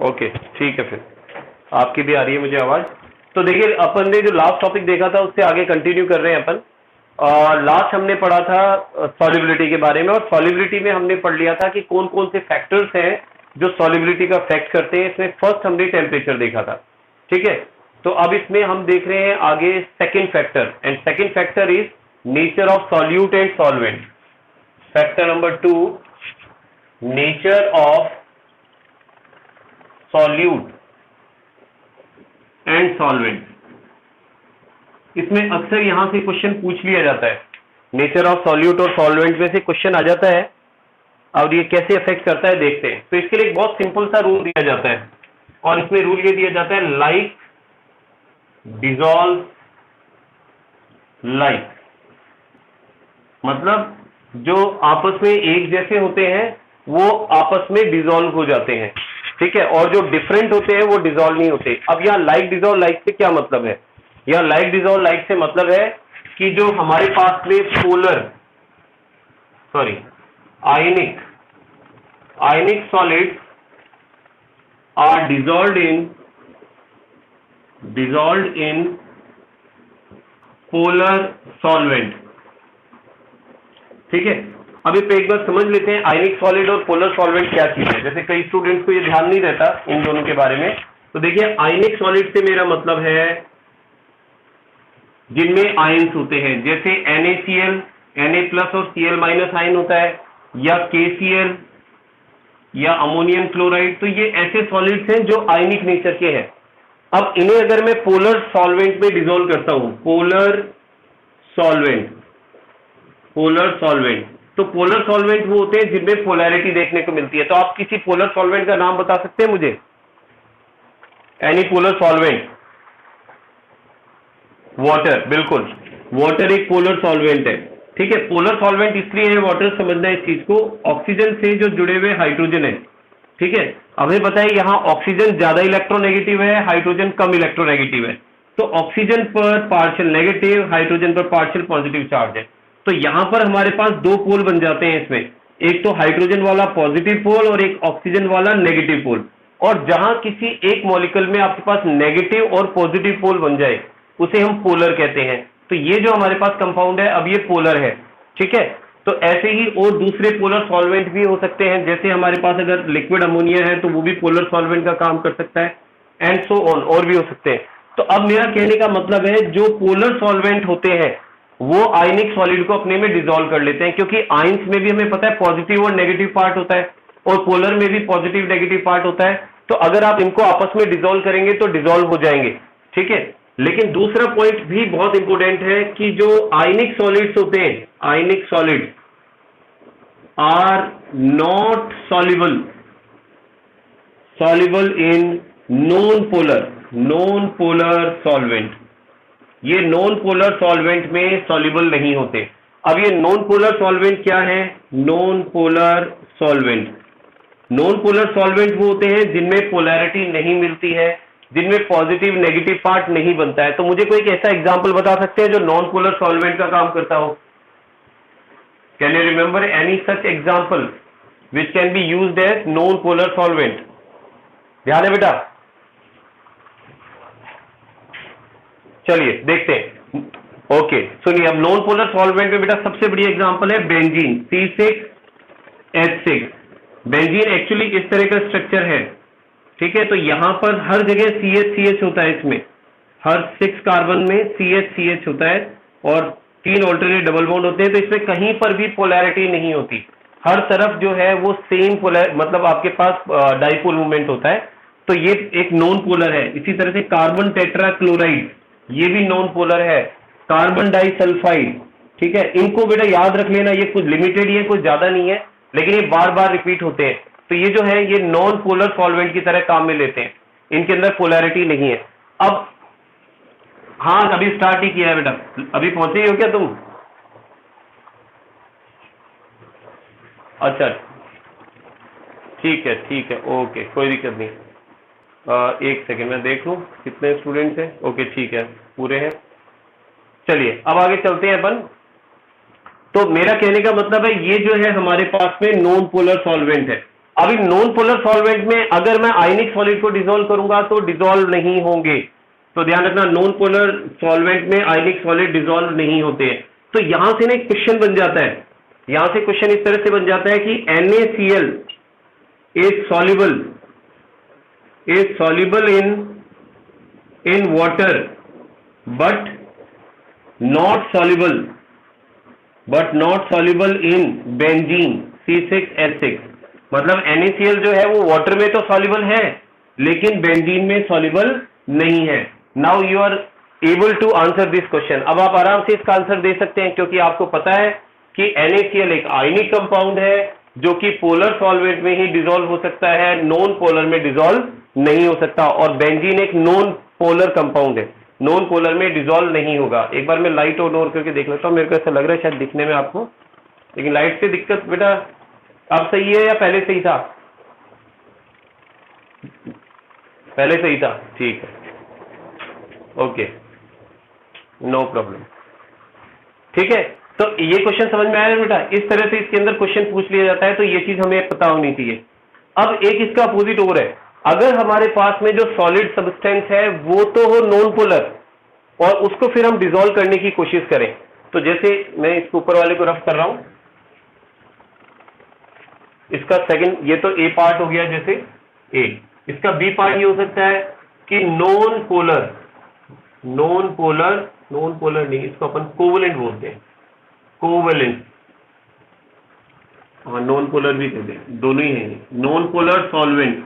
Okay ठीक है, फिर आपकी भी आ रही है मुझे आवाज। तो देखिए, अपन ने जो लास्ट टॉपिक देखा था उससे आगे कंटिन्यू कर रहे हैं अपन। लास्ट हमने पढ़ा था सॉल्युबिलिटी के बारे में, और सॉल्युबिलिटी में हमने पढ़ लिया था कि कौन कौन से फैक्टर्स हैं जो सॉल्युबिलिटी का अफेक्ट करते हैं। इसमें फर्स्ट हमने टेम्परेचर देखा था, ठीक है। तो अब इसमें हम देख रहे हैं आगे second factor, and second factor is nature of solute and solvent. Factor number 2, nature of solute and solvent. इसमें अक्सर यहां से क्वेश्चन पूछ लिया जाता है, नेचर ऑफ सॉल्यूट और सॉल्वेंट में से क्वेश्चन आ जाता है। अब ये कैसे अफेक्ट करता है देखते हैं। तो इसके लिए एक बहुत सिंपल सा रूल दिया जाता है, और इसमें रूल ये दिया जाता है लाइक डिसॉल्व लाइक। मतलब जो आपस में एक जैसे होते हैं वो आपस में डिसॉल्व हो जाते हैं, ठीक है, और जो डिफरेंट होते हैं वो डिसॉल्व नहीं होते। अब यहाँ लाइक डिसॉल्व लाइक से क्या मतलब है? यहाँ लाइक डिसॉल्व लाइक से मतलब है कि जो हमारे पास में ionic solids are dissolved in polar solvent, ठीक है। अब इस पे एक बार समझ लेते हैं आयनिक सॉलिड और पोलर सॉल्वेंट क्या चीज है। जैसे कई स्टूडेंट्स को ये ध्यान नहीं रहता इन दोनों के बारे में। तो देखिए, आयनिक सॉलिड से मेरा मतलब है जिनमें आयंस होते हैं, जैसे NaCl, Na+ और Cl- आयन होता है, या KCl या अमोनियम क्लोराइड। तो ये ऐसे सॉलिड्स हैं जो आयनिक नेचर के हैं। अब इन्हें अगर मैं पोलर सॉल्वेंट में डिसॉल्व करता हूं, पोलर सॉल्वेंट, तो पोलर सॉल्वेंट वो होते हैं जिनमें पोलैरिटी देखने को मिलती है। तो आप किसी पोलर सॉल्वेंट का नाम बता सकते हैं मुझे? Any polar solvent? वाटर, बिल्कुल, वाटर एक पोलर सॉल्वेंट है, ठीक है। पोलर सॉल्वेंट इसलिए है वाटर, समझना है इस चीज को, ऑक्सीजन से जो जुड़े हुए हाइड्रोजन है, ठीक है। हमें पता है यहाँ ऑक्सीजन ज्यादा इलेक्ट्रोनेगेटिव है, हाइड्रोजन कम इलेक्ट्रोनेगेटिव है। तो ऑक्सीजन पर पार्शियल नेगेटिव, हाइड्रोजन पर पार्शियल पॉजिटिव चार्ज है। तो यहां पर हमारे पास दो पोल बन जाते हैं इसमें, एक तो हाइड्रोजन वाला पॉजिटिव पोल और एक ऑक्सीजन वाला नेगेटिव पोल। और जहां किसी एक मॉलिक्यूल में आपके पास नेगेटिव और पॉजिटिव पोल बन जाए उसे हम पोलर कहते हैं। तो ये जो हमारे पास कंपाउंड है अब ये पोलर है, ठीक है। तो ऐसे ही और दूसरे पोलर सॉल्वेंट भी हो सकते हैं, जैसे हमारे पास अगर लिक्विड अमोनिया है तो वो भी पोलर सॉल्वेंट का काम कर सकता है, एंड सो ऑन, और भी हो सकते हैं। तो अब मेरा कहने का मतलब है जो पोलर सॉल्वेंट होते हैं वो आयनिक सॉलिड को अपने में डिसॉल्व कर लेते हैं, क्योंकि आयंस में भी हमें पता है पॉजिटिव और नेगेटिव पार्ट होता है, और पोलर में भी पॉजिटिव नेगेटिव पार्ट होता है। तो अगर आप इनको आपस में डिसॉल्व करेंगे तो डिसॉल्व हो जाएंगे, ठीक है। लेकिन दूसरा पॉइंट भी बहुत इंपॉर्टेंट है कि जो आयनिक सॉलिड्स होते हैं, ionic solids are not soluble in non polar solvent. ये नॉन पोलर सॉल्वेंट में सॉल्युबल नहीं होते। अब ये नॉन पोलर सॉल्वेंट क्या है? नॉन पोलर सॉल्वेंट वो होते हैं जिनमें पोलैरिटी नहीं मिलती है, जिनमें पॉजिटिव नेगेटिव पार्ट नहीं बनता है। तो मुझे कोई एक ऐसा एग्जांपल बता सकते हैं जो नॉन पोलर सॉल्वेंट का काम करता हो? Can you remember any such example which can be used as non polar solvent? ध्यान है बेटा? चलिए देखते हैं। ओके, सुनिए, अब नॉन पोलर सॉल्वेंट में बेटा सबसे बड़ी एग्जांपल है बेंजीन, C6H6। बेंजीन एक्चुअली इस तरह का स्ट्रक्चर है, ठीक है। तो यहां पर हर जगह CH होता है, इसमें हर 6 कार्बन में CH होता है, और 3 ऑल्टरनेट डबल बॉन्ड होते हैं। तो इसमें कहीं पर भी पोलैरिटी नहीं होती, हर तरफ जो है वो सेम पोलर, मतलब आपके पास डाइपोल मूवमेंट होता है। तो ये एक नॉन पोलर है। इसी तरह से कार्बन टेट्रा क्लोराइड, ये भी नॉन पोलर है। कार्बन डाइसल्फाइड, ठीक है। इनको बेटा याद रख लेना, ये कुछ लिमिटेड ही है, कुछ ज्यादा नहीं है, लेकिन ये बार बार रिपीट होते हैं। तो ये जो है ये नॉन पोलर सॉल्वेंट की तरह काम में लेते हैं, इनके अंदर पोलैरिटी नहीं है। अब हाँ, अभी स्टार्ट ही किया है बेटा, अभी पहुंचे ही हो क्या तुम? अच्छा, ठीक है, ओके, कोई दिक्कत नहीं। एक सेकेंड में देख लूं कितने स्टूडेंट्स हैं। ओके, ठीक है, पूरे हैं। चलिए अब आगे चलते हैं अपन। तो मेरा कहने का मतलब है ये जो है हमारे पास में नॉन पोलर सॉल्वेंट है। अभी नॉन पोलर सॉल्वेंट में अगर मैं आयनिक सॉलिड को डिसॉल्व करूंगा तो डिसॉल्व नहीं होंगे, तो ध्यान रखना नॉन पोलर सॉल्वेंट में आयनिक सॉलिड डिसॉल्व नहीं होते हैं। तो यहां से ना एक क्वेश्चन बन जाता है, यहां से क्वेश्चन इस तरह से बन जाता है कि NaCl is soluble in water but not soluble in benzene C6H6। मतलब NaCl जो है वो वाटर में तो सॉल्युबल है लेकिन बेंजीन में सॉल्युबल नहीं है। Now you are able to answer this question. अब आप आराम से इसका आंसर दे सकते हैं क्योंकि आपको पता है कि NaCl एक आयनिक कंपाउंड है जो कि पोलर सॉल्वेंट में ही डिसॉल्व हो सकता है, नॉन पोलर में डिसॉल्व नहीं हो सकता। और बेंजीन एक नॉन पोलर कंपाउंड है, नॉन पोलर में डिसॉल्व नहीं होगा। एक बार मैं लाइट ऑन और करके देख लेता हूं, मेरे को ऐसा लग रहा है शायद दिखने में आपको, लेकिन लाइट से दिक्कत बेटा अब सही है या पहले सही था? पहले सही था, ठीक है, ओके, नो प्रॉब्लम, ठीक है। तो ये क्वेश्चन समझ में आया बेटा? इस तरह से इसके अंदर क्वेश्चन पूछ लिया जाता है, तो ये चीज हमें पता होनी चाहिए। अब एक इसका अपोजिट और है, अगर हमारे पास में जो सॉलिड सब्सटेंस है वो तो हो नॉन पोलर और उसको फिर हम डिसॉल्व करने की कोशिश करें, तो जैसे मैं इसके ऊपर वाले को रफ कर रहा हूं, इसका सेकंड, ये तो ए पार्ट हो गया जैसे ए, इसका बी पार्ट ये हो सकता है कि नॉन पोलर नहीं, इसको अपन कोवेलेंट बोलते हैं, कोवेलेंट, हाँ नॉन पोलर भी कहते हैं, दोनों ही हैं। Non polar solvent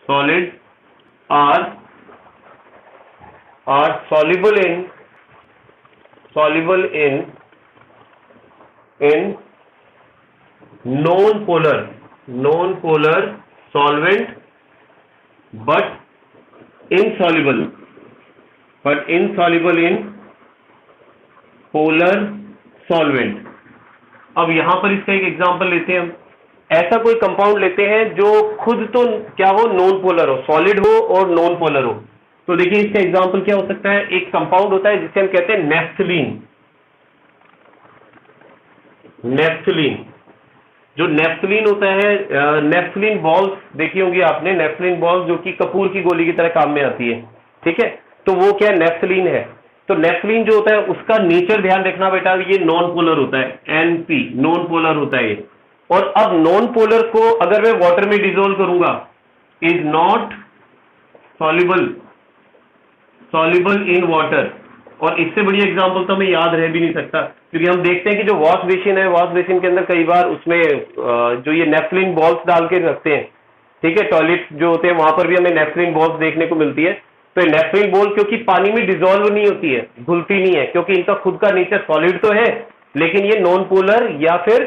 solid are soluble in non polar solvent but insoluble in polar solvent। अब यहां पर इसका एक एग्जांपल लेते हैं हम, ऐसा कोई कंपाउंड लेते हैं जो खुद तो क्या हो, नॉन पोलर हो, सॉलिड हो और नॉन पोलर हो। तो देखिए इसका एग्जांपल क्या हो सकता है, एक कंपाउंड होता है जिसे हम कहते हैं नेफ्थलीन। जो नेफ्थलीन होता है, नेफ्थलीन बॉल्स देखी होंगी आपने, नेफ्थलीन बॉल्स जो कि कपूर की गोली की तरह काम में आती है, ठीक है। तो वो क्या नेफ्थलीन है। तो नेफ्थलीन जो होता है उसका नेचर ध्यान रखना बेटा, ये नॉन पोलर होता है, NP नॉन पोलर होता है ये। और अब नॉन पोलर को अगर मैं वाटर में डिसॉल्व करूंगा, is not soluble in water. और इससे बड़ी एग्जांपल तो हमें याद रह भी नहीं सकता, क्योंकि हम देखते हैं कि जो वॉश बेसिन है, वॉश बेसिन के अंदर कई बार उसमें जो ये नेफ्थलीन बॉल्स डाल के रखते हैं, ठीक है, टॉयलेट जो होते हैं वहां पर भी हमें नेफ्थलीन बॉल्स देखने को मिलती है। तो नेफ्थलीन बॉल क्योंकि पानी में डिसॉल्व नहीं होती है, घुलती नहीं है, क्योंकि इनका खुद का नेचर सॉलिड तो है लेकिन ये नॉन पोलर या फिर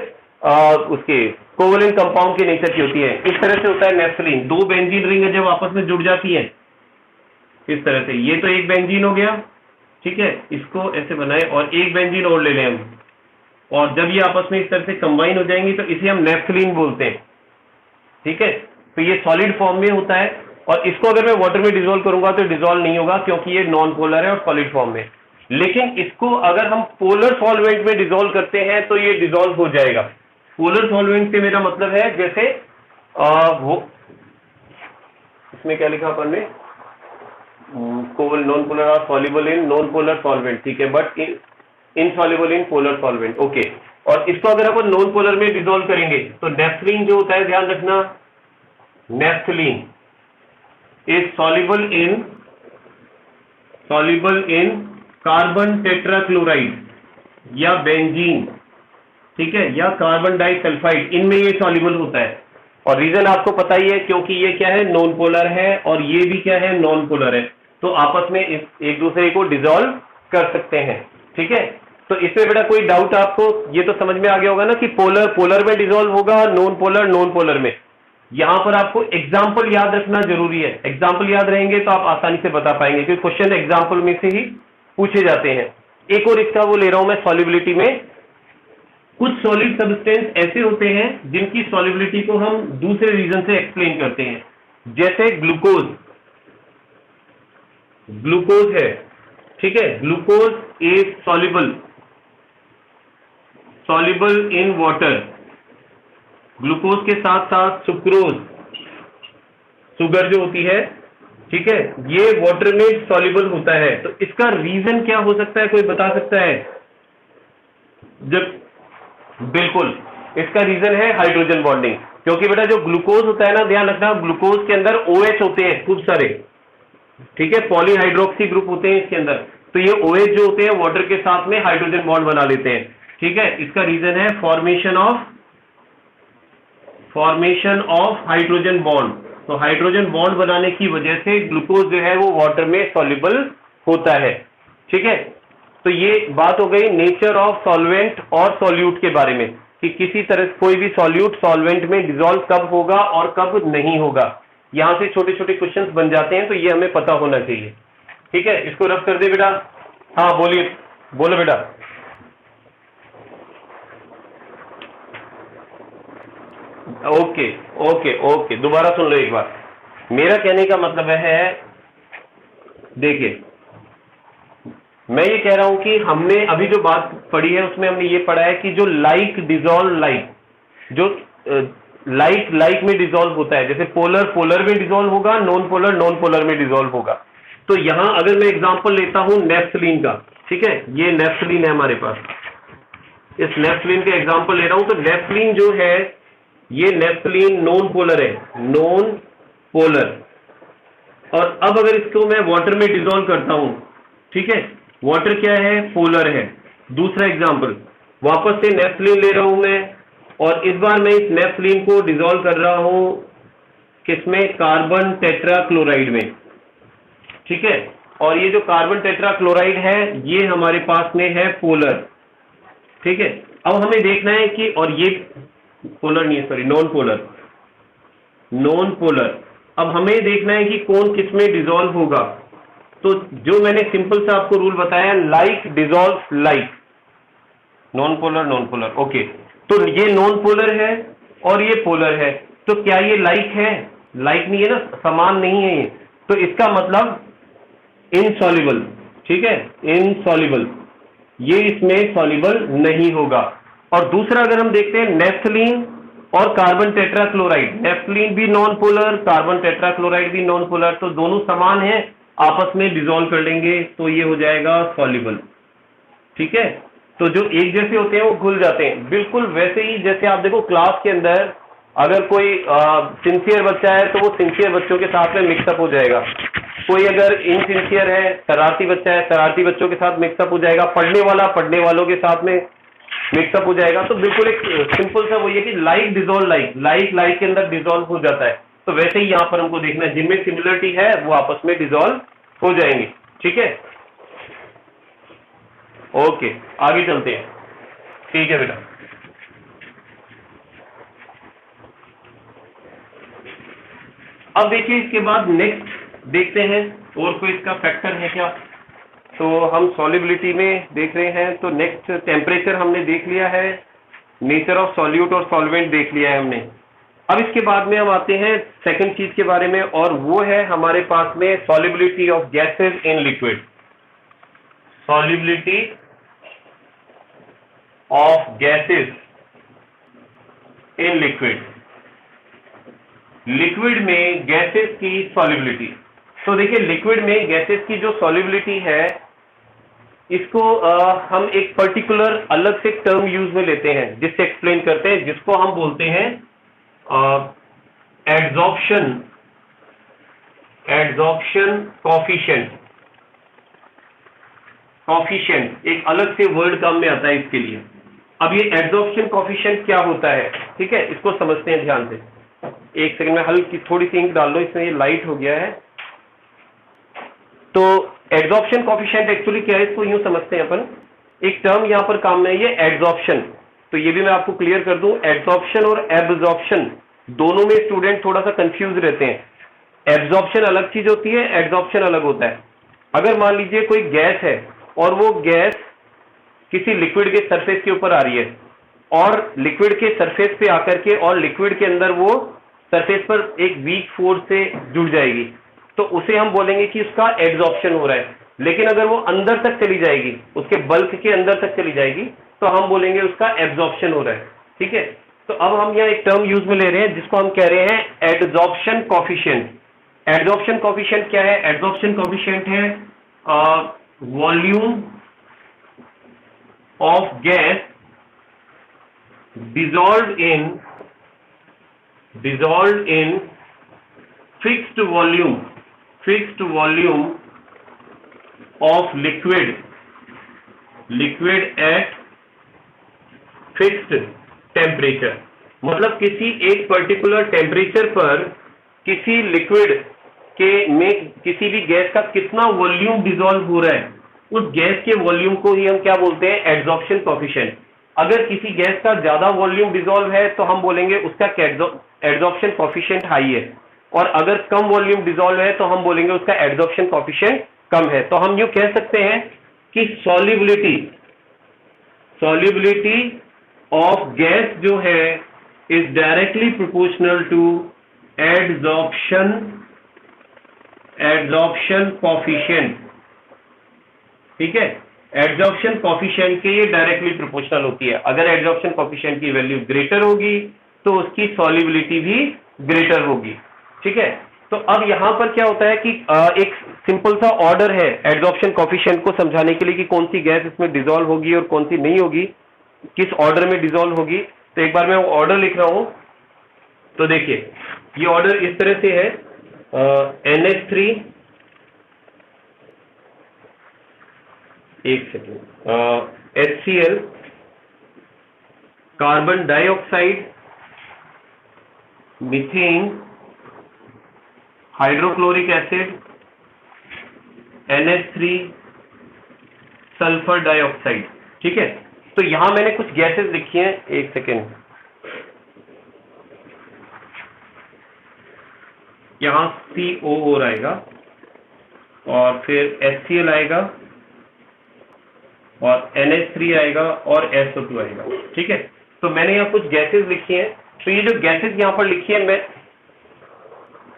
उसके कोवेलेंट कंपाउंड के नेचर की होती है। इस तरह से होता है नेफ्थलीन। दो बेंजीन रिंग जब आपस में जुड़ जाती है इस तरह से, ये तो एक बेंजीन हो गया, ठीक है, इसको ऐसे बनाए और एक बेंजीन और ले लें हम, और जब ये आपस में इस तरह से कंबाइन हो जाएंगी तो इसे हम नेफ्थलीन बोलते हैं, ठीक है। तो ये सॉलिड फॉर्म में होता है और इसको अगर मैं वाटर में डिसॉल्व करूंगा तो डिसॉल्व नहीं होगा क्योंकि ये नॉन पोलर है और सॉलिड फॉर्म में। लेकिन इसको अगर हम पोलर सॉल्वेंट में डिसॉल्व करते हैं तो ये डिसॉल्व हो जाएगा। पोलर सॉल्वेंट से मेरा मतलब है जैसे वो इसमें क्या लिखा अपन ने, non polar are soluble in non polar solvent, ठीक है, but insoluble in polar solvent, okay. और इसको अगर अपन नॉन पोलर में डिसॉल्व करेंगे तो नेफ्थलीन जो होता है, ध्यान रखना, naphthalene is soluble in carbon tetrachloride या बेंजीन, ठीक है, या कार्बन डाइसल्फाइड, इनमें ये सॉल्युबल होता है। और रीजन आपको पता ही है, क्योंकि ये क्या है, नॉन पोलर है और ये भी क्या है, नॉन पोलर है, तो आपस में एक दूसरे को डिसॉल्व कर सकते हैं, ठीक है। तो इसमें बेटा कोई डाउट आपको, ये तो समझ में आ गया होगा ना कि पोलर में डिसॉल्व होगा, नॉन पोलर में। यहां पर आपको एग्जाम्पल याद रखना जरूरी है, एग्जाम्पल याद रहेंगे तो आप आसानी से बता पाएंगे, क्योंकि क्वेश्चन एग्जाम्पल में से ही पूछे जाते हैं। एक और इसका वो ले रहा हूं मैं, सॉल्युबिलिटी में कुछ सॉलिड सब्सटेंस ऐसे होते हैं जिनकी सॉल्युबिलिटी को हम दूसरे रीजन से एक्सप्लेन करते हैं, जैसे ग्लूकोज है, ठीक है, glucose is soluble in water glucose के साथ साथ सुक्रोज, शुगर जो होती है, ठीक है, ये वाटर में सॉल्युबल होता है। तो इसका रीजन क्या हो सकता है, कोई बता सकता है? जब बिल्कुल इसका रीजन है हाइड्रोजन बॉन्डिंग, क्योंकि बेटा जो ग्लूकोज होता है ना, ध्यान रखना, ग्लूकोज के अंदर OH होते हैं खूब सारे, ठीक है, पॉलीहाइड्रोक्सी ग्रुप होते हैं इसके अंदर। तो ये OH जो होते हैं वाटर के साथ में हाइड्रोजन बॉन्ड बना लेते हैं, ठीक है। इसका रीजन है फॉर्मेशन ऑफ हाइड्रोजन बॉन्ड। तो हाइड्रोजन बॉन्ड बनाने की वजह से ग्लूकोज जो है वो वाटर में सॉल्युबल होता है, ठीक है। तो ये बात हो गई नेचर ऑफ सॉल्वेंट और सॉल्यूट के बारे में, कि किसी तरह कोई भी सॉल्यूट सॉल्वेंट में डिसॉल्व कब होगा और कब नहीं होगा। यहां से छोटे छोटे क्वेश्चंस बन जाते हैं, तो ये हमें पता होना चाहिए, ठीक है। इसको रफ कर दे बेटा। हाँ बोलिए, बोलो बेटा। ओके ओके ओके, दोबारा सुन लो एक बार। मेरा कहने का मतलब है, देखिए मैं ये कह रहा हूं कि हमने अभी जो बात पढ़ी है उसमें हमने ये पढ़ा है कि जो लाइक डिसॉल्व लाइक, जो लाइक में डिसॉल्व होता है, जैसे पोलर में डिसॉल्व होगा, नॉन पोलर में डिसॉल्व होगा। तो यहां अगर मैं एग्जांपल लेता हूं नेफ्थलीन का, ठीक है, ये नेफ्थलीन है हमारे पास, इस नेफ्थलीन का एग्जांपल ले रहा हूं। तो नेफ्थलीन जो है, ये नेफ्थलीन नॉन पोलर है, नॉन पोलर। और अब अगर इसको मैं वाटर में डिसॉल्व करता हूं, ठीक है, वाटर क्या है, पोलर है। दूसरा एग्जांपल, वापस से नेफ्थलीन ले रहा हूं मैं, और इस बार मैं इस नेफ्थलीन को डिसॉल्व कर रहा हूं किसमें, कार्बन टेट्राक्लोराइड में, ठीक है। और ये जो कार्बन टेट्राक्लोराइड है ये हमारे पास में है पोलर, ठीक है। अब हमें देखना है कि, और ये पोलर नहीं है, सॉरी, नॉन पोलर। अब हमें देखना है कि कौन किसमें डिसॉल्व होगा। तो जो मैंने सिंपल सा आपको रूल बताया, like dissolve like, non polar, okay. तो ये नॉन पोलर है और ये पोलर है, तो क्या ये लाइक है? लाइक नहीं है ना, समान नहीं है ये, तो इसका मतलब इनसॉल्युबल, ठीक है, इनसॉल्युबल, ये इसमें सॉल्युबल नहीं होगा। और दूसरा अगर हम देखते हैं नेफ्थलीन और कार्बन टेट्राक्लोराइड, नेफ्थलीन भी नॉन पोलर, कार्बन टेट्राक्लोराइड भी नॉन पोलर, तो दोनों समान है, आपस में डिसॉल्व कर लेंगे तो ये हो जाएगा सॉल्युबल, ठीक है। तो जो एक जैसे होते हैं वो घुल जाते हैं, बिल्कुल वैसे ही जैसे आप देखो क्लास के अंदर अगर कोई सिंसियर बच्चा है तो वो सिंसियर बच्चों के साथ में मिक्सअप हो जाएगा, कोई अगर इनसिंसियर है, शरारती बच्चा है, शरारती बच्चों के साथ मिक्सअप हो जाएगा, पढ़ने वाला पढ़ने वालों के साथ में मिक्सअप हो जाएगा। तो बिल्कुल एक सिंपल सा वो ये कि लाइक डिसॉल्व लाइक के अंदर डिसॉल्व हो जाता है। तो वैसे ही यहां पर हमको देखना है, जिनमें सिमिलरिटी है वो आपस में डिसॉल्व हो जाएंगे, ठीक है। ओके, आगे चलते हैं, ठीक है बेटा। अब देखिए इसके बाद नेक्स्ट देखते हैं और कोई इसका फैक्टर है क्या। तो हम सॉल्युबिलिटी में देख रहे हैं, तो नेक्स्ट टेम्परेचर हमने देख लिया है, नेचर ऑफ सॉल्यूट और सॉल्वेंट देख लिया है हमने। अब इसके बाद में हम आते हैं सेकंड चीज के बारे में, और वो है हमारे पास में solubility of gases in liquid. Solubility of gases in liquid, liquid में गैसेस की सॉल्युबिलिटी। तो देखिए लिक्विड में गैसेस की जो सॉल्युबिलिटी है, इसको हम एक पर्टिकुलर अलग से टर्म यूज में लेते हैं जिससे एक्सप्लेन करते हैं, जिसको हम बोलते हैं एड्सॉर्प्शन कॉफिशिएंट एक अलग से वर्ड काम में आता है इसके लिए। अब ये एड्सॉर्प्शन कॉफिशिएंट क्या होता है, ठीक है, इसको समझते हैं ध्यान से। एक सेकंड में हल्की थोड़ी सी इंक डाल लो, इसमें ये लाइट हो गया है। तो एड्सॉर्प्शन कॉफिशिएंट एक्चुअली क्या है, इसको यूं समझते हैं अपन, एक टर्म यहां पर काम में है, ये एड्सॉर्प्शन। तो ये भी मैं आपको क्लियर कर दूं, एड्सॉर्प्शन और एब्जॉर्प्शन दोनों में स्टूडेंट थोड़ा सा कंफ्यूज रहते हैं। एब्जॉर्प्शन अलग चीज होती है, एड्सॉर्प्शन अलग होता है। अगर मान लीजिए कोई गैस है और वो गैस किसी लिक्विड के सरफेस के ऊपर आ रही है, और लिक्विड के सरफेस पे आकर के और लिक्विड के अंदर वो सरफेस पर एक वीक फोर्स से जुड़ जाएगी, तो उसे हम बोलेंगे कि उसका एड्सॉर्प्शन हो रहा है। लेकिन अगर वो अंदर तक चली जाएगी, उसके बल्क के अंदर तक चली जाएगी, तो हम बोलेंगे उसका एब्जॉर्प्शन हो रहा है, ठीक है। तो अब हम यहाँ एक टर्म यूज में ले रहे हैं जिसको हम कह रहे हैं एडजॉर्प्शन कॉफिशिएंट। एडजॉर्प्शन कॉफिशिएंट क्या है? एडजॉर्प्शन कॉफिशिएंट है volume of gas dissolved in fixed volume of liquid at fixed temperature। मतलब किसी एक पर्टिकुलर टेम्परेचर पर किसी लिक्विड के में किसी भी गैस का कितना वॉल्यूम डिसॉल्व हो रहा है, उस गैस के वॉल्यूम को ही हम क्या बोलते हैं? Adsorption coefficient. अगर किसी गैस का ज्यादा वॉल्यूम डिसॉल्व है तो हम बोलेंगे उसका एडजॉर्प्शन कॉफिशिएंट हाई है, और अगर कम वॉल्यूम डिसॉल्व है तो हम बोलेंगे उसका एडजॉर्प्शन कॉफिशिएंट कम है। तो हम यूं कह सकते हैं कि सॉल्युबिलिटी ऑफ गैस जो है is directly proportional to adsorption coefficient. ठीक है, एडजॉर्प्शन कॉफिशिएंट के ये डायरेक्टली प्रोपोर्शनल होती है। अगर एडजॉर्प्शन कॉफिशिएंट की वैल्यू ग्रेटर होगी तो उसकी सॉल्युबिलिटी भी ग्रेटर होगी। ठीक है, तो अब यहां पर क्या होता है कि एक सिंपल सा ऑर्डर है एडजॉर्प्शन कॉफिशिएंट को समझाने के लिए कि कौन सी गैस इसमें डिसॉल्व होगी और कौन सी नहीं होगी, किस ऑर्डर में डिसॉल्व होगी। तो एक बार मैं वो ऑर्डर लिख रहा हूं। तो देखिए ये ऑर्डर इस तरह से है, NH3, एक second, HCl, carbon dioxide, methane, hydrochloric acid, NH3, sulphur dioxide. ठीक है, तो यहां मैंने कुछ गैसेस लिखी हैं, एक सेकेंड, यहां COO आएगा और फिर HCl आएगा और NH3 आएगा और SO2 आएगा। ठीक है, तो मैंने यहाँ कुछ गैसेस लिखी हैं। तो ये जो गैसेस यहाँ पर लिखी है, मैं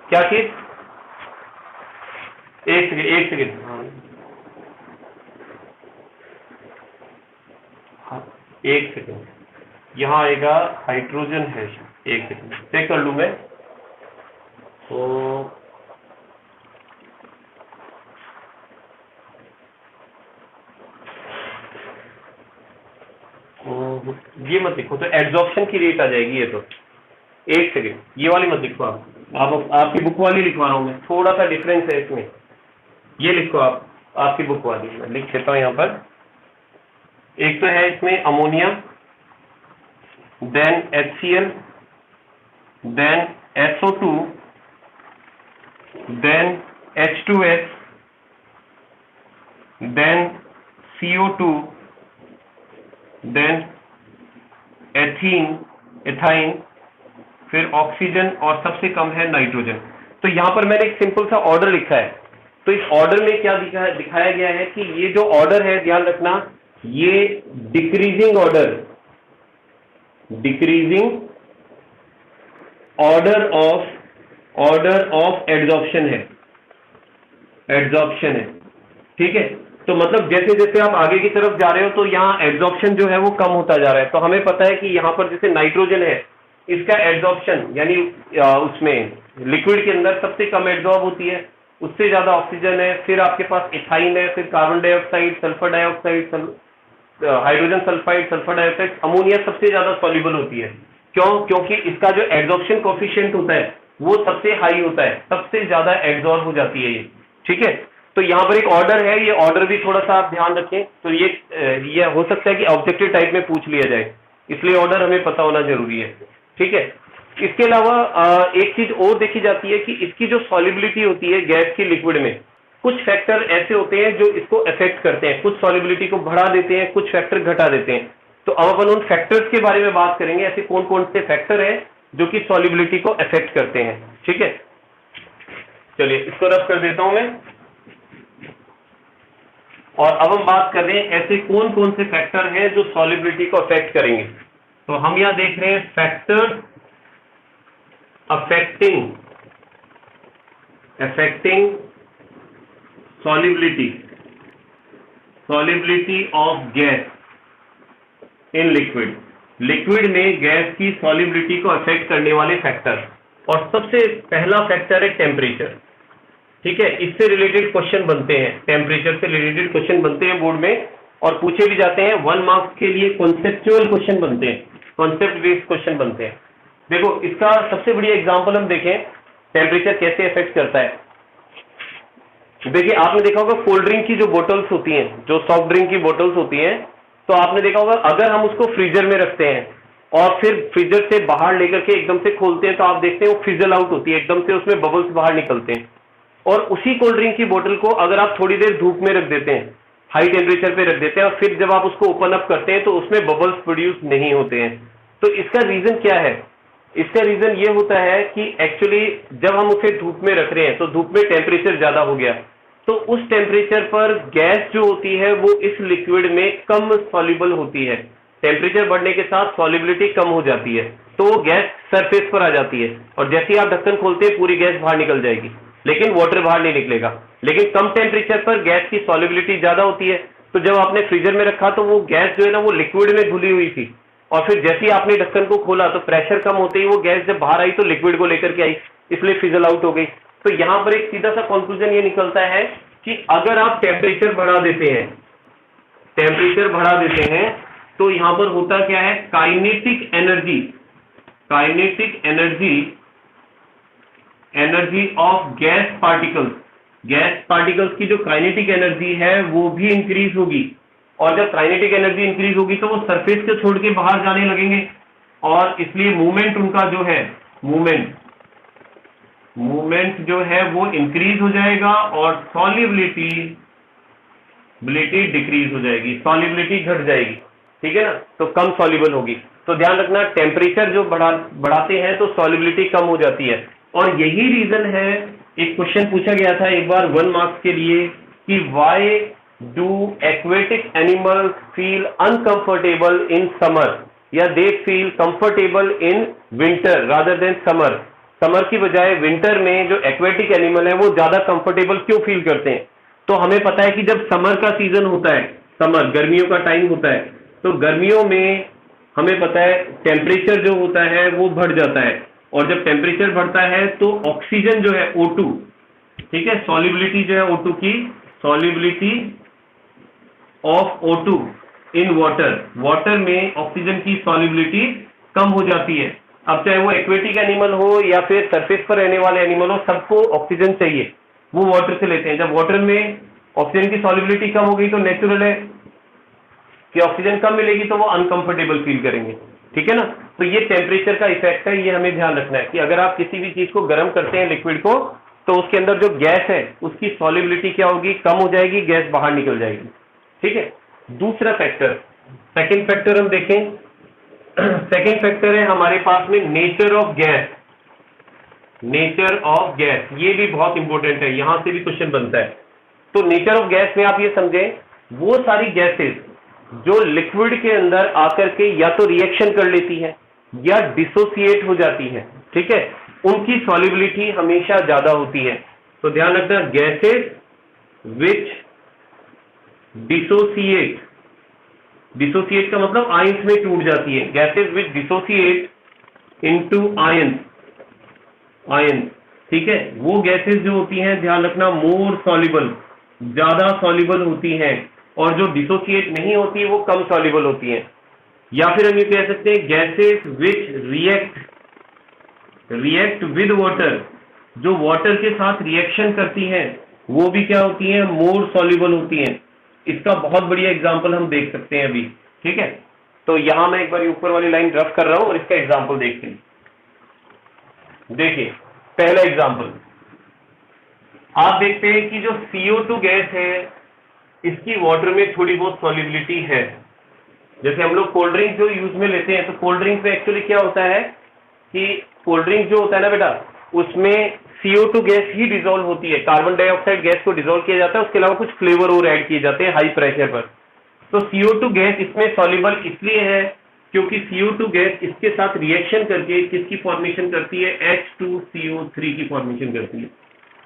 क्या चीज, एक सेकेंड, हाँ एक सेकेंड, यहाँ आएगा हाइड्रोजन है, एक सेकेंड चेक कर लूं मैं। तो ये मत लिखो, तो एड्जॉर्प्शन की रेट आ जाएगी ये। तो एक सेकेंड, ये वाली मत लिखो, आप आपकी बुक वाली लिखवा रहा हूं मैं, थोड़ा सा डिफरेंस है इसमें। ये लिखो आप आपकी बुक वाली, मैं लिख देता हूं यहाँ पर। एक तो है इसमें ammonia, then HCl, then SO2, then H2S, then CO2, then ethyne, फिर ऑक्सीजन और सबसे कम है नाइट्रोजन। तो यहां पर मैंने एक सिंपल सा ऑर्डर लिखा है। तो इस ऑर्डर में क्या दिखाया गया है कि ये जो ऑर्डर है, ध्यान रखना, ये डिक्रीजिंग ऑर्डर ऑफ एडजॉर्प्शन है। ठीक है, तो मतलब जैसे जैसे आप आगे की तरफ जा रहे हो तो यहाँ एडजॉर्प्शन जो है वो कम होता जा रहा है। तो हमें पता है कि यहाँ पर जैसे नाइट्रोजन है, इसका एडजॉर्प्शन यानी उसमें लिक्विड के अंदर सबसे कम एडजॉर्ब होती है, उससे ज्यादा ऑक्सीजन है, फिर आपके पास इथाइन है, फिर carbon dioxide, sulphur dioxide, hydrogen sulphide, sulphur dioxide, ammonia सबसे ज्यादा सॉल्युबल होती है। क्यों? क्योंकि इसका जो एडजॉर्प्शन कोफिशिएंट होता है वो सबसे हाई होता है, सबसे ज्यादा एब्जॉर्ब हो जाती है ये। ठीक है, तो यहाँ पर एक ऑर्डर है, ये ऑर्डर भी थोड़ा सा आप ध्यान रखें। तो ये हो सकता है कि ऑब्जेक्टिव टाइप में पूछ लिया जाए, इसलिए ऑर्डर हमें पता होना जरूरी है। ठीक है, इसके अलावा एक चीज और देखी जाती है कि इसकी जो सॉल्युबिलिटी होती है गैस की लिक्विड में, कुछ फैक्टर ऐसे होते हैं जो इसको अफेक्ट करते हैं, कुछ सॉल्युबिलिटी को बढ़ा देते हैं, कुछ फैक्टर घटा देते हैं। तो अब अपन उन फैक्टर्स के बारे में बात करेंगे, ऐसे कौन कौन से फैक्टर हैं जो कि सॉल्युबिलिटी को अफेक्ट करते हैं। ठीक है, चलिए इसको रफ कर देता हूं मैं, और अब हम बात कर रहे हैं ऐसे कौन कौन से फैक्टर हैं जो सॉल्युबिलिटी को अफेक्ट करेंगे। तो हम यहां देख रहे हैं factors affecting solubility of gas in liquid liquid में गैस की सॉल्युबिलिटी को अफेक्ट करने वाले फैक्टर, और सबसे पहला फैक्टर है टेम्परेचर। ठीक है, इससे रिलेटेड क्वेश्चन बनते हैं, टेम्परेचर से रिलेटेड क्वेश्चन बनते हैं बोर्ड में और पूछे भी जाते हैं। 1 मार्क्स के लिए कॉन्सेप्चुअल क्वेश्चन बनते हैं, कॉन्सेप्ट बेस्ड क्वेश्चन बनते हैं। देखो इसका सबसे बढ़िया एग्जांपल हम देखें, टेम्परेचर कैसे अफेक्ट करता है। देखिए आपने देखा होगा कोल्ड ड्रिंक की जो बोतल्स होती हैं, जो सॉफ्ट ड्रिंक की बोतल्स होती हैं, तो आपने देखा होगा अगर हम उसको फ्रीजर में रखते हैं और फिर फ्रीजर से बाहर लेकर के एकदम से खोलते हैं तो आप देखते हैं वो फिजल आउट होती है, एकदम से उसमें बबल्स बाहर निकलते हैं। और उसी कोल्ड ड्रिंक की बोतल को अगर आप थोड़ी देर धूप में रख देते हैं, हाई टेम्परेचर पे रख देते हैं, और फिर जब आप उसको ओपन अप करते हैं तो उसमें बबल्स प्रोड्यूस नहीं होते हैं। तो इसका रीजन क्या है? इसका रीजन ये होता है कि एक्चुअली जब हम उसे धूप में रख रहे हैं तो धूप में टेम्परेचर ज्यादा हो गया, तो उस टेम्परेचर पर गैस जो होती है वो इस लिक्विड में कम सॉल्युबल होती है। टेम्परेचर बढ़ने के साथ सॉल्युबिलिटी कम हो जाती है, तो वो गैस सरफेस पर आ जाती है, और जैसे ही आप ढक्कन खोलते हैं पूरी गैस बाहर निकल जाएगी, लेकिन वाटर बाहर नहीं निकलेगा। लेकिन कम टेम्परेचर पर गैस की सॉल्युबिलिटी ज्यादा होती है, तो जब आपने फ्रीजर में रखा तो वो गैस जो है ना वो लिक्विड में घुली हुई थी, और फिर जैसे ही आपने ढक्कन को खोला तो प्रेशर कम होते ही वो गैस जब बाहर आई तो लिक्विड को लेकर के आई, इसलिए फिजल आउट हो गई। तो यहां पर एक सीधा सा कंक्लूजन ये निकलता है कि अगर आप टेम्परेचर बढ़ा देते हैं, टेम्परेचर बढ़ा देते हैं तो यहां पर होता क्या है, kinetic energy, kinetic energy, energy of gas particles, gas particles की जो काइनेटिक एनर्जी है वो भी इंक्रीज होगी, और जब काइनेटिक एनर्जी इंक्रीज होगी तो वो सरफेस को छोड़ के बाहर जाने लगेंगे, और इसलिए मूवमेंट उनका जो है, मूवमेंट जो है वो इंक्रीज हो जाएगा और सॉल्युबिलिटी डिक्रीज हो जाएगी, सॉल्युबिलिटी घट जाएगी। ठीक है ना, तो कम सॉल्युबल होगी। तो ध्यान रखना टेम्परेचर जो बढ़ाते हैं तो सॉल्युबिलिटी कम हो जाती है, और यही रीजन है, एक क्वेश्चन पूछा गया था एक बार 1 मार्क्स के लिए कि why do aquatic animals feel uncomfortable in summer, या they feel comfortable in winter rather than summer. Summer की बजाय विंटर में जो एक्वेटिक एनिमल है वो ज्यादा कंफर्टेबल क्यों फील करते हैं? तो हमें पता है कि जब समर का सीजन होता है, समर गर्मियों का टाइम होता है, तो गर्मियों में हमें पता है टेम्परेचर जो होता है वो बढ़ जाता है, और जब टेम्परेचर बढ़ता है तो ऑक्सीजन जो है O2, ठीक है, सॉल्युबिलिटी जो है O2 की, solubility of O2 in water, water में ऑक्सीजन की सॉल्युबिलिटी कम हो जाती है। अब चाहे वो एक्वेटिक एनिमल हो या फिर सरफेस पर रहने वाले एनिमल हो, सबको ऑक्सीजन चाहिए, वो वाटर से लेते हैं। जब वाटर में ऑक्सीजन की सॉल्युबिलिटी कम हो गई तो नेचुरल है कि ऑक्सीजन कम मिलेगी तो वो अनकंफर्टेबल फील करेंगे। ठीक है ना, तो ये टेम्परेचर का इफेक्ट है, ये हमें ध्यान रखना है कि अगर आप किसी भी चीज को गर्म करते हैं लिक्विड को, तो उसके अंदर जो गैस है उसकी सॉल्युबिलिटी क्या होगी, कम हो जाएगी, गैस बाहर निकल जाएगी। ठीक है, दूसरा फैक्टर, सेकेंड फैक्टर हम देखें, सेकेंड फैक्टर है हमारे पास में nature of gas, nature of gas, ये भी बहुत इंपॉर्टेंट है, यहां से भी क्वेश्चन बनता है। तो नेचर ऑफ गैस में आप ये समझें, वो सारी गैसेस जो लिक्विड के अंदर आकर के या तो रिएक्शन कर लेती है या डिसोसिएट हो जाती है, ठीक है, उनकी सॉल्युबिलिटी हमेशा ज्यादा होती है। तो ध्यान रखना, गैसेस विच डिसोसिएट, डिसोसिएट का मतलब आयंस में टूट जाती है, गैसेस विच डिसोसिएट इनटू आयंस, आयंस, ठीक है, वो गैसेस जो होती हैं ध्यान रखना मोर सॉल्युबल, ज्यादा सॉल्युबल होती हैं, और जो डिसोसिएट नहीं होती वो कम सॉल्युबल होती हैं। या फिर हम ये कह सकते हैं gases which react with water, जो वाटर के साथ रिएक्शन करती हैं वो भी क्या होती हैं, मोर सॉल्युबल होती हैं। इसका बहुत बढ़िया एग्जांपल हम देख सकते हैं अभी। ठीक है, तो यहां मैं एक बार ऊपर वाली लाइन रफ कर रहा हूं और इसका एग्जांपल देखते हैं। देखिए पहला एग्जांपल, आप देखते हैं कि जो CO2 गैस है इसकी वाटर में थोड़ी बहुत सॉल्युबिलिटी है। जैसे हम लोग कोल्ड ड्रिंक जो यूज में लेते हैं, तो कोल्ड ड्रिंक में एक्चुअली क्या होता है कि कोल्ड ड्रिंक जो होता है ना बेटा, उसमें CO2 गैस ही डिसॉल्व होती है, कार्बन डाइऑक्साइड गैस को डिसॉल्व किया जाता है, उसके अलावा कुछ फ्लेवर और ऐड किए जाते हैं हाई प्रेशर पर। तो CO2 गैस इसमें सॉल्युबल इसलिए है क्योंकि CO2 गैस इसके साथ रिएक्शन करके किसकी फॉर्मेशन करती है, H2CO3 की फॉर्मेशन करती है।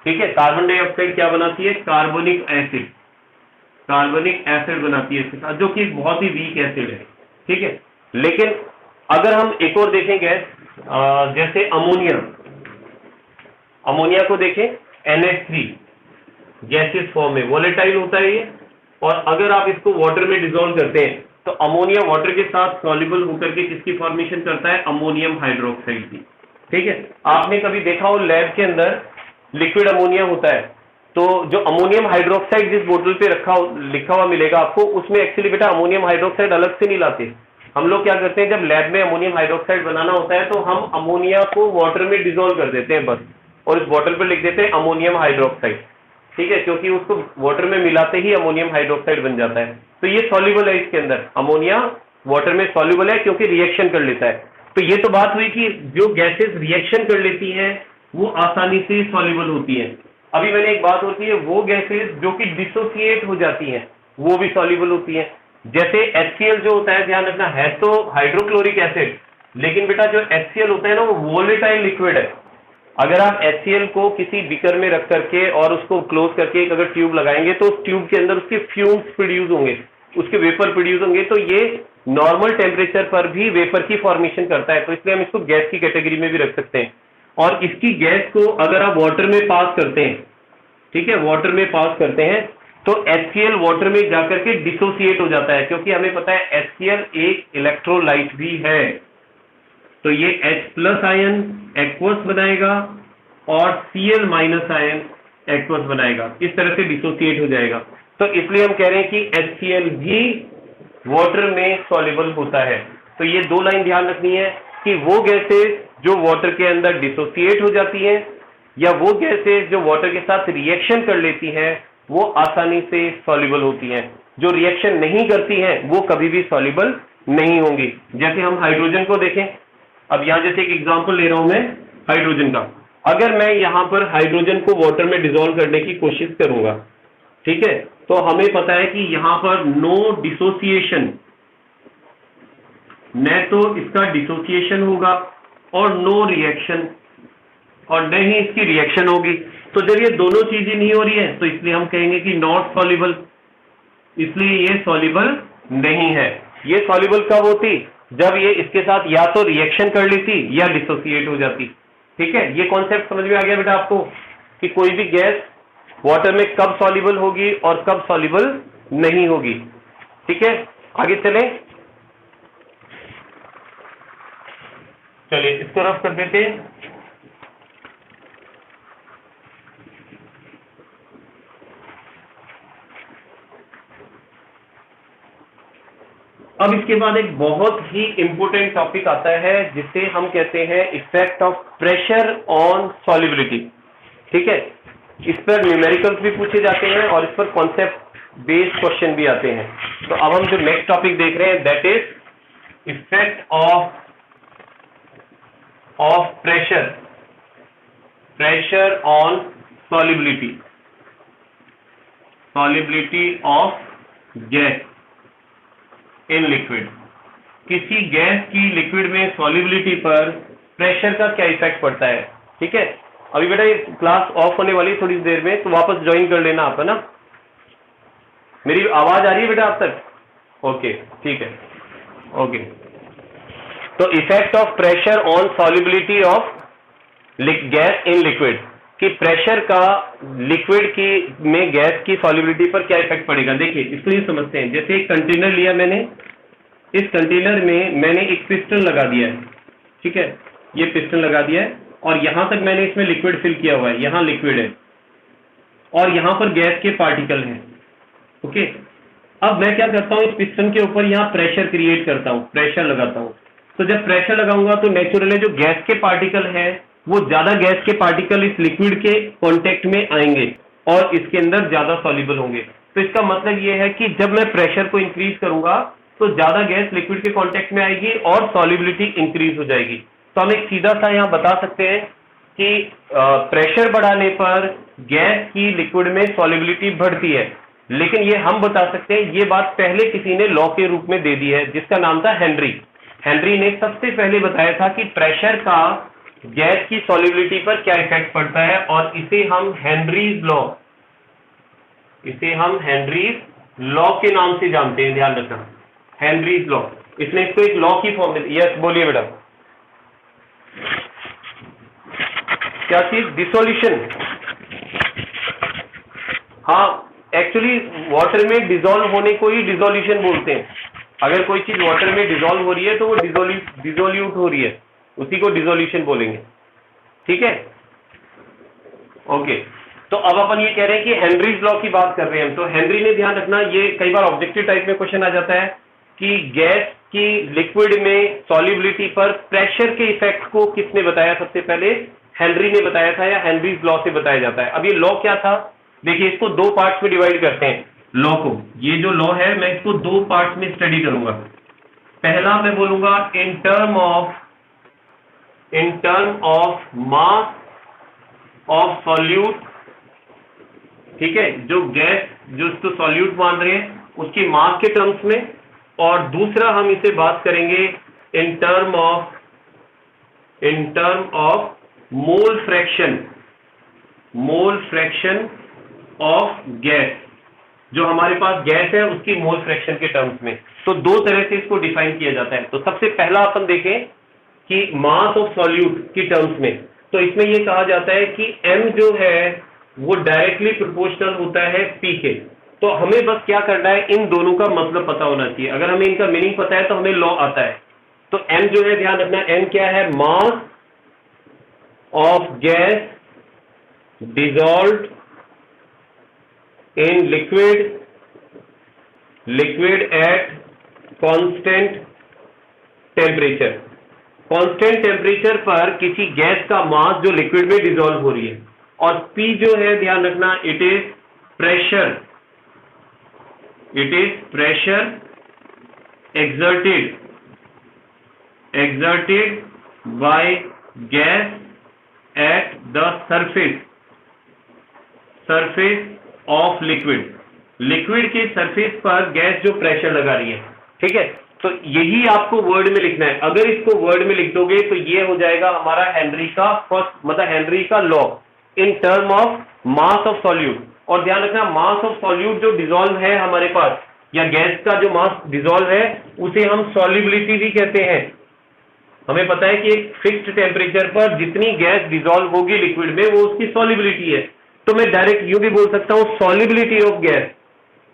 ठीक है, कार्बन डाइऑक्साइड क्या बनाती है, कार्बोनिक एसिड, कार्बनिक एसिड बनाती है इसके साथ, जो कि बहुत ही वीक एसिड है। ठीक है, लेकिन अगर हम एक और देखें गैस, जैसे अमोनिया, अमोनिया को देखें NH3 गैसियस फॉर्म में वोलेटाइल होता है ये, और अगर आप इसको वाटर में डिसॉल्व करते हैं तो अमोनिया वाटर के साथ सॉल्युबल होकर के किसकी फॉर्मेशन करता है, अमोनियम हाइड्रोक्साइड की। ठीक है, आपने कभी देखा हो लैब के अंदर लिक्विड अमोनिया होता है, तो जो अमोनियम हाइड्रोक्साइड जिस बोतल पे लिखा हुआ मिलेगा आपको, उसमें एक्चुअली बेटा अमोनियम हाइड्रोक्साइड अलग से नहीं लाते। हम लोग क्या करते हैं, जब लैब में अमोनियम हाइड्रोक्साइड बनाना होता है तो हम अमोनिया को वाटर में डिसॉल्व कर देते हैं बस, और इस बोतल पर लिख देते हैं अमोनियम हाइड्रोक्साइड। ठीक है, क्योंकि उसको वाटर में मिलाते ही अमोनियम हाइड्रोक्साइड बन जाता है। तो ये सॉल्युबल है इसके अंदर, अमोनिया वाटर में सॉल्युबल है क्योंकि रिएक्शन कर लेता है। तो ये तो बात हुई कि जो गैसेस रिएक्शन कर लेती हैं वो आसानी से सॉल्युबल होती हैं। अभी मैंने एक बात होती है, वो गैसेस जो कि डिसोसिएट हो जाती हैं वो भी सॉल्युबल होती हैं। जैसे HCl जो होता है, ध्यान रखना, है तो हाइड्रोक्लोरिक एसिड, लेकिन बेटा जो HCl होता है ना वो वोलेटाइल लिक्विड है। अगर आप HCl को किसी बीकर में रख करके और उसको क्लोज करके एक अगर ट्यूब लगाएंगे तो उस ट्यूब के अंदर उसके फ्यूम्स प्रोड्यूस होंगे, उसके वेपर प्रोड्यूस होंगे, तो ये नॉर्मल टेम्परेचर पर भी वेपर की फॉर्मेशन करता है। तो इसलिए हम इसको गैस की कैटेगरी में भी रख सकते हैं। और इसकी गैस को अगर आप वाटर में पास करते हैं, ठीक है, वाटर में पास करते हैं, तो HCl वाटर में जाकर के डिसोसिएट हो जाता है, क्योंकि हमें पता है HCl एक इलेक्ट्रोलाइट भी है। तो ये H+ आयन एक्वस बनाएगा और Cl- आयन एक्वस बनाएगा, इस तरह से डिसोसिएट हो जाएगा। तो इसलिए हम कह रहे हैं कि HCl भी वाटर में सॉल्युबल होता है। तो ये दो लाइन ध्यान रखनी है कि वो गैसेस जो वाटर के अंदर डिसोसिएट हो जाती हैं या वो गैसेस जो वाटर के साथ रिएक्शन कर लेती हैं वो आसानी से सॉल्युबल होती हैं। जो रिएक्शन नहीं करती हैं वो कभी भी सॉल्युबल नहीं होंगी। जैसे हम हाइड्रोजन को देखें, अब यहां जैसे एक एग्जांपल ले रहा हूं मैं हाइड्रोजन का। अगर मैं यहां पर हाइड्रोजन को वाटर में डिसॉल्व करने की कोशिश करूंगा, ठीक है, तो हमें पता है कि यहां पर नो डिसोसिएशन, न तो इसका डिसोसिएशन होगा और नो रिएक्शन, और न ही इसकी रिएक्शन होगी। तो जब ये दोनों चीजें नहीं हो रही है तो इसलिए हम कहेंगे कि नॉट सॉल्युबल, इसलिए ये सॉल्युबल नहीं है। ये सॉल्युबल कब होती, जब ये इसके साथ या तो रिएक्शन कर लेती या डिसोसिएट हो जाती। ठीक है, ये कॉन्सेप्ट समझ में आ गया बेटा आपको कि कोई भी गैस वाटर में कब सॉल्युबल होगी और कब सॉल्युबल नहीं होगी। ठीक है, आगे चलें, चलिए इसको रफ कर देते हैं। अब इसके बाद एक बहुत ही इंपॉर्टेंट टॉपिक आता है जिसे हम कहते हैं effect of pressure on solubility. ठीक है, इस पर न्यूमेरिकल्स भी पूछे जाते हैं और इस पर कॉन्सेप्ट बेस्ड क्वेश्चन भी आते हैं। तो अब हम जो नेक्स्ट टॉपिक देख रहे हैं that is effect of pressure on solubility of gas in liquid. किसी गैस की लिक्विड में सॉल्युबिलिटी पर प्रेशर का क्या इफेक्ट पड़ता है। ठीक है, अभी बेटा ये क्लास ऑफ होने वाली थोड़ी देर में, तो वापस ज्वाइन कर लेना आप, है ना। मेरी आवाज आ रही है बेटा आप तक? ओके, ठीक है, ओके। तो effect of pressure on solubility of gas in liquid, कि प्रेशर का लिक्विड की में गैस की सॉल्युबिलिटी पर क्या इफेक्ट पड़ेगा। देखिए इसको ही समझते हैं। जैसे एक कंटेनर लिया मैंने, इस कंटेनर में मैंने एक पिस्टन लगा दिया है, ठीक है, ये पिस्टन लगा दिया है और यहां तक मैंने इसमें लिक्विड फिल किया हुआ है, यहां लिक्विड है और यहां पर गैस के पार्टिकल हैं। ओके, अब मैं क्या करता हूं, इस पिस्टन के ऊपर यहां प्रेशर क्रिएट करता हूं, प्रेशर लगाता हूं। तो जब प्रेशर लगाऊंगा तो नेचुरली जो गैस के पार्टिकल है वो ज्यादा गैस के पार्टिकल इस लिक्विड के कांटेक्ट में आएंगे और इसके अंदर ज्यादा सॉल्युबल होंगे। तो इसका मतलब ये है कि जब मैं प्रेशर को इंक्रीज करूंगा तो ज्यादा गैस लिक्विड के कांटेक्ट में आएगी और सॉल्युबिलिटी इंक्रीज हो जाएगी। तो हम एक सीधा सा यहां बता सकते हैं कि प्रेशर बढ़ाने पर गैस की लिक्विड में सॉल्युबिलिटी बढ़ती है। लेकिन ये हम बता सकते हैं, ये बात पहले किसी ने लॉ के रूप में दे दी है जिसका नाम था हेनरी। हेनरी ने सबसे पहले बताया था कि प्रेशर का गैस की सॉल्युबिलिटी पर क्या इफेक्ट पड़ता है और इसे हम हेनरीज लॉ के नाम से जानते हैं, ध्यान रखना, हेनरीज लॉ। इसने इसको एक लॉ की फॉर्म में, यस बोलिए बेटा, क्या चीज, डिसोल्यूशन। हाँ, एक्चुअली वाटर में डिसॉल्व होने को ही डिसोल्यूशन बोलते हैं। अगर कोई चीज वाटर में डिसॉल्व हो रही है तो वो डिसोल्यूट हो रही है, उसी को डिसोल्यूशन बोलेंगे। ठीक है, ओके। तो अब अपन ये कह रहे हैं कि हेनरीज लॉ की बात कर रहे हैं हम। तो हेनरी ने, ध्यान रखना, ये कई बार ऑब्जेक्टिव टाइप में क्वेश्चन आ जाता है कि गैस की लिक्विड में सॉल्युबिलिटी पर प्रेशर के इफेक्ट को किसने बताया? सबसे पहले हेनरी ने बताया था, या हेनरीज लॉ से बताया जाता है। अब ये लॉ क्या था? देखिए, इसको दो पार्ट्स में डिवाइड करते हैं लॉ को। ये जो लॉ है मैं इसको दो पार्ट्स में स्टडी करूंगा। पहला मैं बोलूंगा in term of mass of solute, ठीक है, जो गैस जो उसको सॉल्यूट मान रहे हैं उसकी मास के टर्म्स में। और दूसरा हम इसे बात करेंगे in term of mole fraction of gas, जो हमारे पास गैस है उसकी मोल फ्रैक्शन के टर्म्स में। तो दो तरह से इसको डिफाइन किया जाता है। तो सबसे पहला अपन देखें कि मास ऑफ सॉल्यूट की टर्म्स में, तो इसमें यह कहा जाता है कि m जो है वो डायरेक्टली प्रोपोर्शनल होता है p के। तो हमें बस क्या करना है, इन दोनों का मतलब पता होना चाहिए। अगर हमें इनका मीनिंग पता है तो हमें लॉ आता है। तो m जो है, ध्यान रखना, m क्या है? Mass of gas dissolved in liquid at constant temperature. Constant temperature पर किसी गैस का मास जो लिक्विड में डिसॉल्व हो रही है। और P जो है, ध्यान रखना, it is pressure exerted by gas at the surface of liquid के सरफेस पर गैस जो प्रेशर लगा रही है। ठीक है, तो यही आपको वर्ड में लिखना है। अगर इसको वर्ड में लिख दोगे तो ये हो जाएगा हमारा हेनरी का फर्स्ट, मतलब हेनरी का law in term of mass of solute. और ध्यान रखना, मास ऑफ सॉल्यूट जो डिसॉल्व है हमारे पास, या गैस का जो मास डिसॉल्व है, उसे हम सॉल्युबिलिटी भी कहते हैं। हमें पता है कि एक फिक्स्ड टेम्परेचर पर जितनी गैस डिसॉल्व होगी लिक्विड में, वो उसकी सॉल्युबिलिटी है। तो मैं डायरेक्ट यूं भी बोल सकता हूं, solubility of gas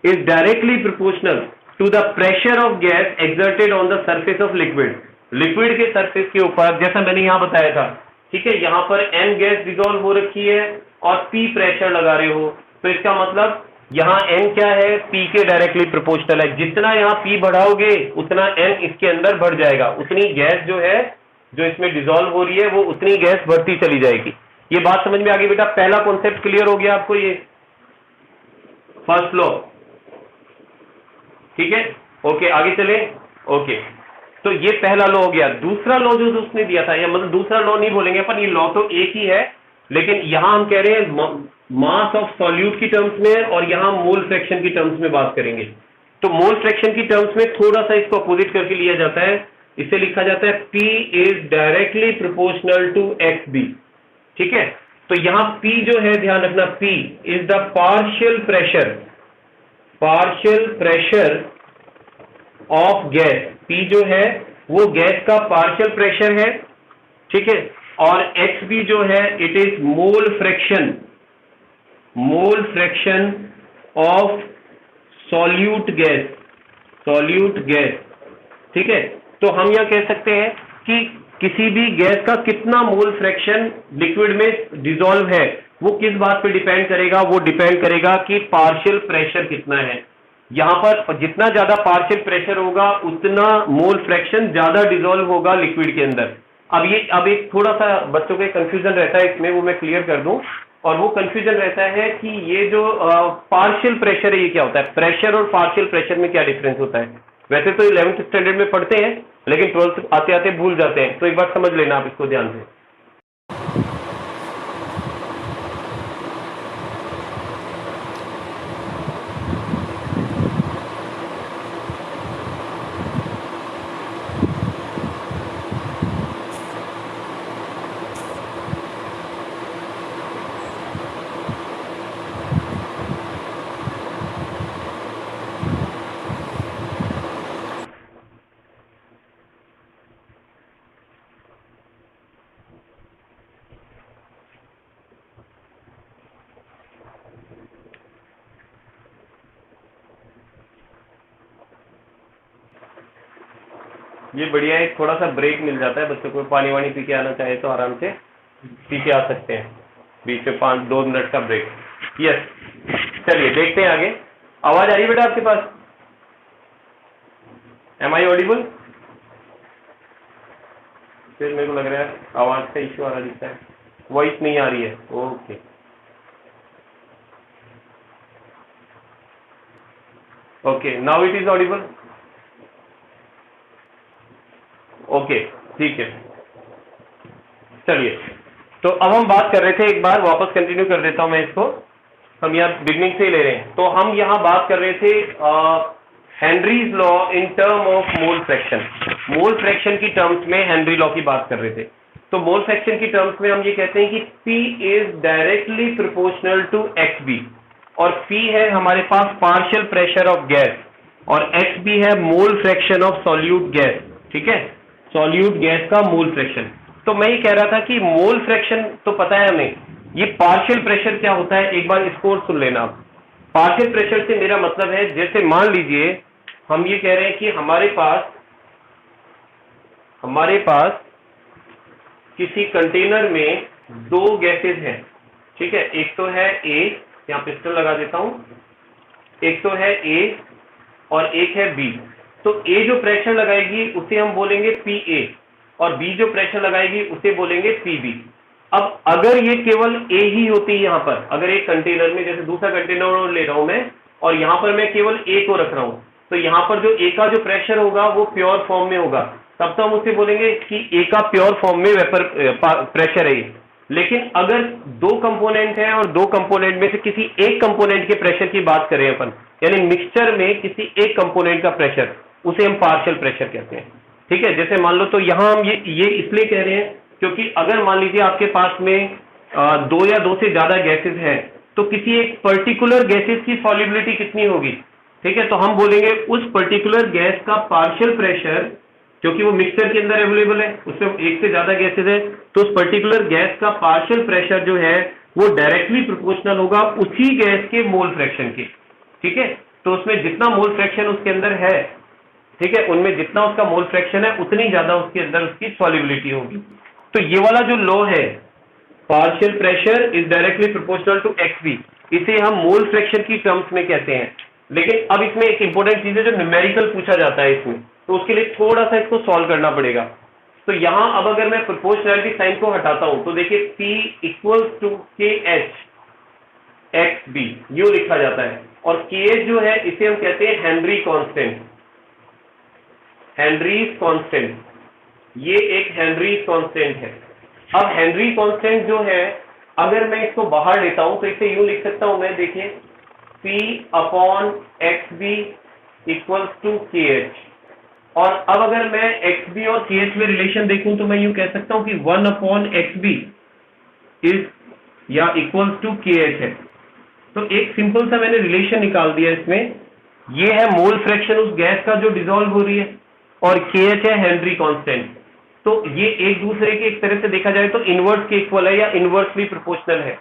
is directly proportional to the pressure of gas exerted on the surface of liquid के सरफेस के ऊपर, जैसा मैंने यहां बताया था। ठीक है, यहां पर n गैस डिसॉल्व हो रखी है और p प्रेशर लगा रहे हो, तो इसका मतलब यहां n क्या है? p के डायरेक्टली प्रोपोर्शनल है। जितना यहां p बढ़ाओगे उतना n इसके अंदर बढ़ जाएगा, उतनी गैस जो है जो इसमें डिसॉल्व हो रही है वो उतनी गैस बढ़ती चली जाएगी। ये बात समझ में आ गई बेटा? पहला कॉन्सेप्ट क्लियर हो गया आपको, ये फर्स्ट लॉ। ठीक है, ओके, आगे चले। ओके, तो ये पहला लॉ हो गया। दूसरा लॉ जो उसने दिया था, या मतलब दूसरा लॉ नहीं बोलेंगे अपन, ये लॉ तो एक ही है, लेकिन यहां हम कह रहे हैं मास ऑफ सॉल्यूट की टर्म्स में, और यहां मोल फ्रैक्शन की टर्म्स में बात करेंगे। तो मोल फ्रैक्शन की टर्म्स में थोड़ा सा इसको अपोजिट करके लिया जाता है। इसे लिखा जाता है P is directly proportional to XB। ठीक है, तो यहां P जो है, ध्यान रखना, P is the partial pressure of gas. P जो है वो गैस का पार्शियल प्रेशर है। ठीक है, और XB जो है it is mole fraction of solute gas. ठीक है, तो हम यह कह सकते हैं कि किसी भी गैस का कितना मोल फ्रैक्शन लिक्विड में डिसॉल्व है, वो किस बात पे डिपेंड करेगा? वो डिपेंड करेगा कि पार्शियल प्रेशर कितना है। यहां पर जितना ज्यादा पार्शियल प्रेशर होगा उतना मोल फ्रैक्शन ज्यादा डिसॉल्व होगा लिक्विड के अंदर। अब एक थोड़ा सा बच्चों के कंफ्यूजन रहता है इसमें, वो मैं क्लियर कर दूं। और वो कंफ्यूजन रहता है कि ये जो पार्शियल प्रेशर है, ये क्या होता है? प्रेशर और पार्शियल प्रेशर में क्या डिफरेंस होता है? वैसे तो 11th स्टैंडर्ड में पढ़ते हैं, लेकिन 12th आते आते भूल जाते हैं। तो एक बार समझ लेना आप इसको ध्यान से। ये बढ़िया है, थोड़ा सा ब्रेक मिल जाता है बच्चों को, पानी वानी पी के आना चाहे तो आराम से पी के आ सकते हैं, बीच में 5-2 मिनट का ब्रेक। यस, चलिए देखते हैं आगे। आवाज आ रही है बेटा आपके पास? M I audible? फिर मेरे को लग रहा है आवाज का इश्यू आ रहा दिखता है, वॉइस नहीं आ रही है। Okay okay, now it is Audible. Okay ठीक है, चलिए तो अब हम बात कर रहे थे, एक बार वापस कंटिन्यू कर देता हूं मैं इसको, हम यहाँ बिगनिंग से ही ले रहे हैं। तो हम यहाँ बात कर रहे थे Henry's law in term of mole fraction. Mole fraction की टर्म्स में हेनरी लॉ की बात कर रहे थे। तो मोल फ्रैक्शन की टर्म्स में हम ये कहते हैं कि P is directly proportional to XB, और P है हमारे पास पार्शियल प्रेशर ऑफ गैस, और XB है mole fraction of solute gas. ठीक है, सॉल्यूट गैस का मोल फ्रैक्शन। तो मैं ये कह रहा था कि मोल फ्रैक्शन तो पता है हमें, ये पार्शियल प्रेशर क्या होता है एक बार इसको और सुन लेना आप। पार्शियल प्रेशर से मेरा मतलब है, जैसे मान लीजिए हम ये कह रहे हैं कि हमारे पास किसी कंटेनर में 2 गैसेज हैं। ठीक है, एक तो है A, यहाँ पिस्टन लगा देता हूं, एक तो है A और एक है B। तो A जो प्रेशर लगाएगी उसे हम बोलेंगे PA, और B जो प्रेशर लगाएगी उसे बोलेंगे PB। अब अगर ये केवल A ही होती है यहाँ पर, अगर एक कंटेनर में, जैसे दूसरा कंटेनर ले रहा हूं मैं और यहाँ पर मैं केवल A को रख रहा हूं, तो यहाँ पर जो A का जो प्रेशर होगा वो प्योर फॉर्म में होगा, तब तो हम उसे बोलेंगे कि A का प्योर फॉर्म में वेपर प्रेशर है। लेकिन अगर 2 कंपोनेंट हैं और 2 कंपोनेंट में से किसी एक कंपोनेंट के प्रेशर की बात करें अपन, यानी मिक्सचर में किसी एक कंपोनेंट का प्रेशर, उसे हम पार्शियल प्रेशर कहते हैं। ठीक है, जैसे मान लो, तो यहां हम ये इसलिए कह रहे हैं क्योंकि अगर मान लीजिए आपके पास में 2 या 2 से ज्यादा गैसेस हैं, तो किसी एक पर्टिकुलर गैसेस की सॉल्युबिलिटी कितनी होगी। ठीक है, तो हम बोलेंगे उस पर्टिकुलर गैस का पार्शियल प्रेशर, क्योंकि वो मिक्सचर के अंदर अवेलेबल है, उसमें 1 से ज्यादा गैसेज है, तो उस पर्टिकुलर गैस का पार्शियल प्रेशर जो है वो डायरेक्टली प्रोपोर्शनल होगा उसी गैस के मोल फ्रैक्शन के। ठीक है, तो उसमें जितना मोल फ्रैक्शन उसके अंदर है, ठीक है, उनमें जितना उसका मोल फ्रैक्शन है उतनी ज्यादा उसके अंदर उसकी सॉल्युबिलिटी होगी। तो ये वाला जो लॉ है, partial pressure is directly proportional to XB, इसे हम मोल फ्रैक्शन की टर्म्स में कहते हैं। लेकिन अब इसमें एक इंपॉर्टेंट चीज है, जो न्यूमेरिकल पूछा जाता है इसमें, तो उसके लिए थोड़ा सा इसको सॉल्व करना पड़ेगा। तो यहां अब अगर मैं प्रोपोर्शनैलिटी साइन को हटाता हूं, तो देखिए P equals to KH XB यूं लिखा जाता है, और KH जो है इसे हम कहते हैं हेनरी कांस्टेंट। हेनरीज कांस्टेंट, ये एक हेनरी कांस्टेंट है। अब हेनरी कांस्टेंट जो है, अगर मैं इसको बाहर लेता हूं तो इसे यूं लिख सकता हूं मैं, देखिए P upon XB equals to KH। और अब अगर मैं XB और KH में रिलेशन देखूं तो मैं यूं कह सकता हूं कि 1 अपॉन XB इज या इक्वल्स टू KH है। तो एक सिंपल सा मैंने रिलेशन निकाल दिया इसमें। ये है मोल फ्रैक्शन उस गैस का जो डिसॉल्व हो रही है, और KH है हेनरी कांस्टेंट। तो ये एक दूसरे के एक तरह से देखा जाए तो इनवर्स के इक्वल है या इनवर्सली प्रोपोर्शनल है।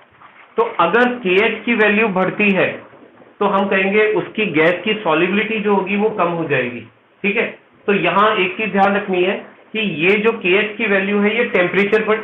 तो अगर KH की वैल्यू बढ़ती है तो हम कहेंगे उसकी गैस की सॉल्युबिलिटी जो होगी वो कम हो जाएगी। ठीक है, तो यहां एक चीज ध्यान रखनी है कि ये जो KH की वैल्यू है ये टेम्परेचर पर,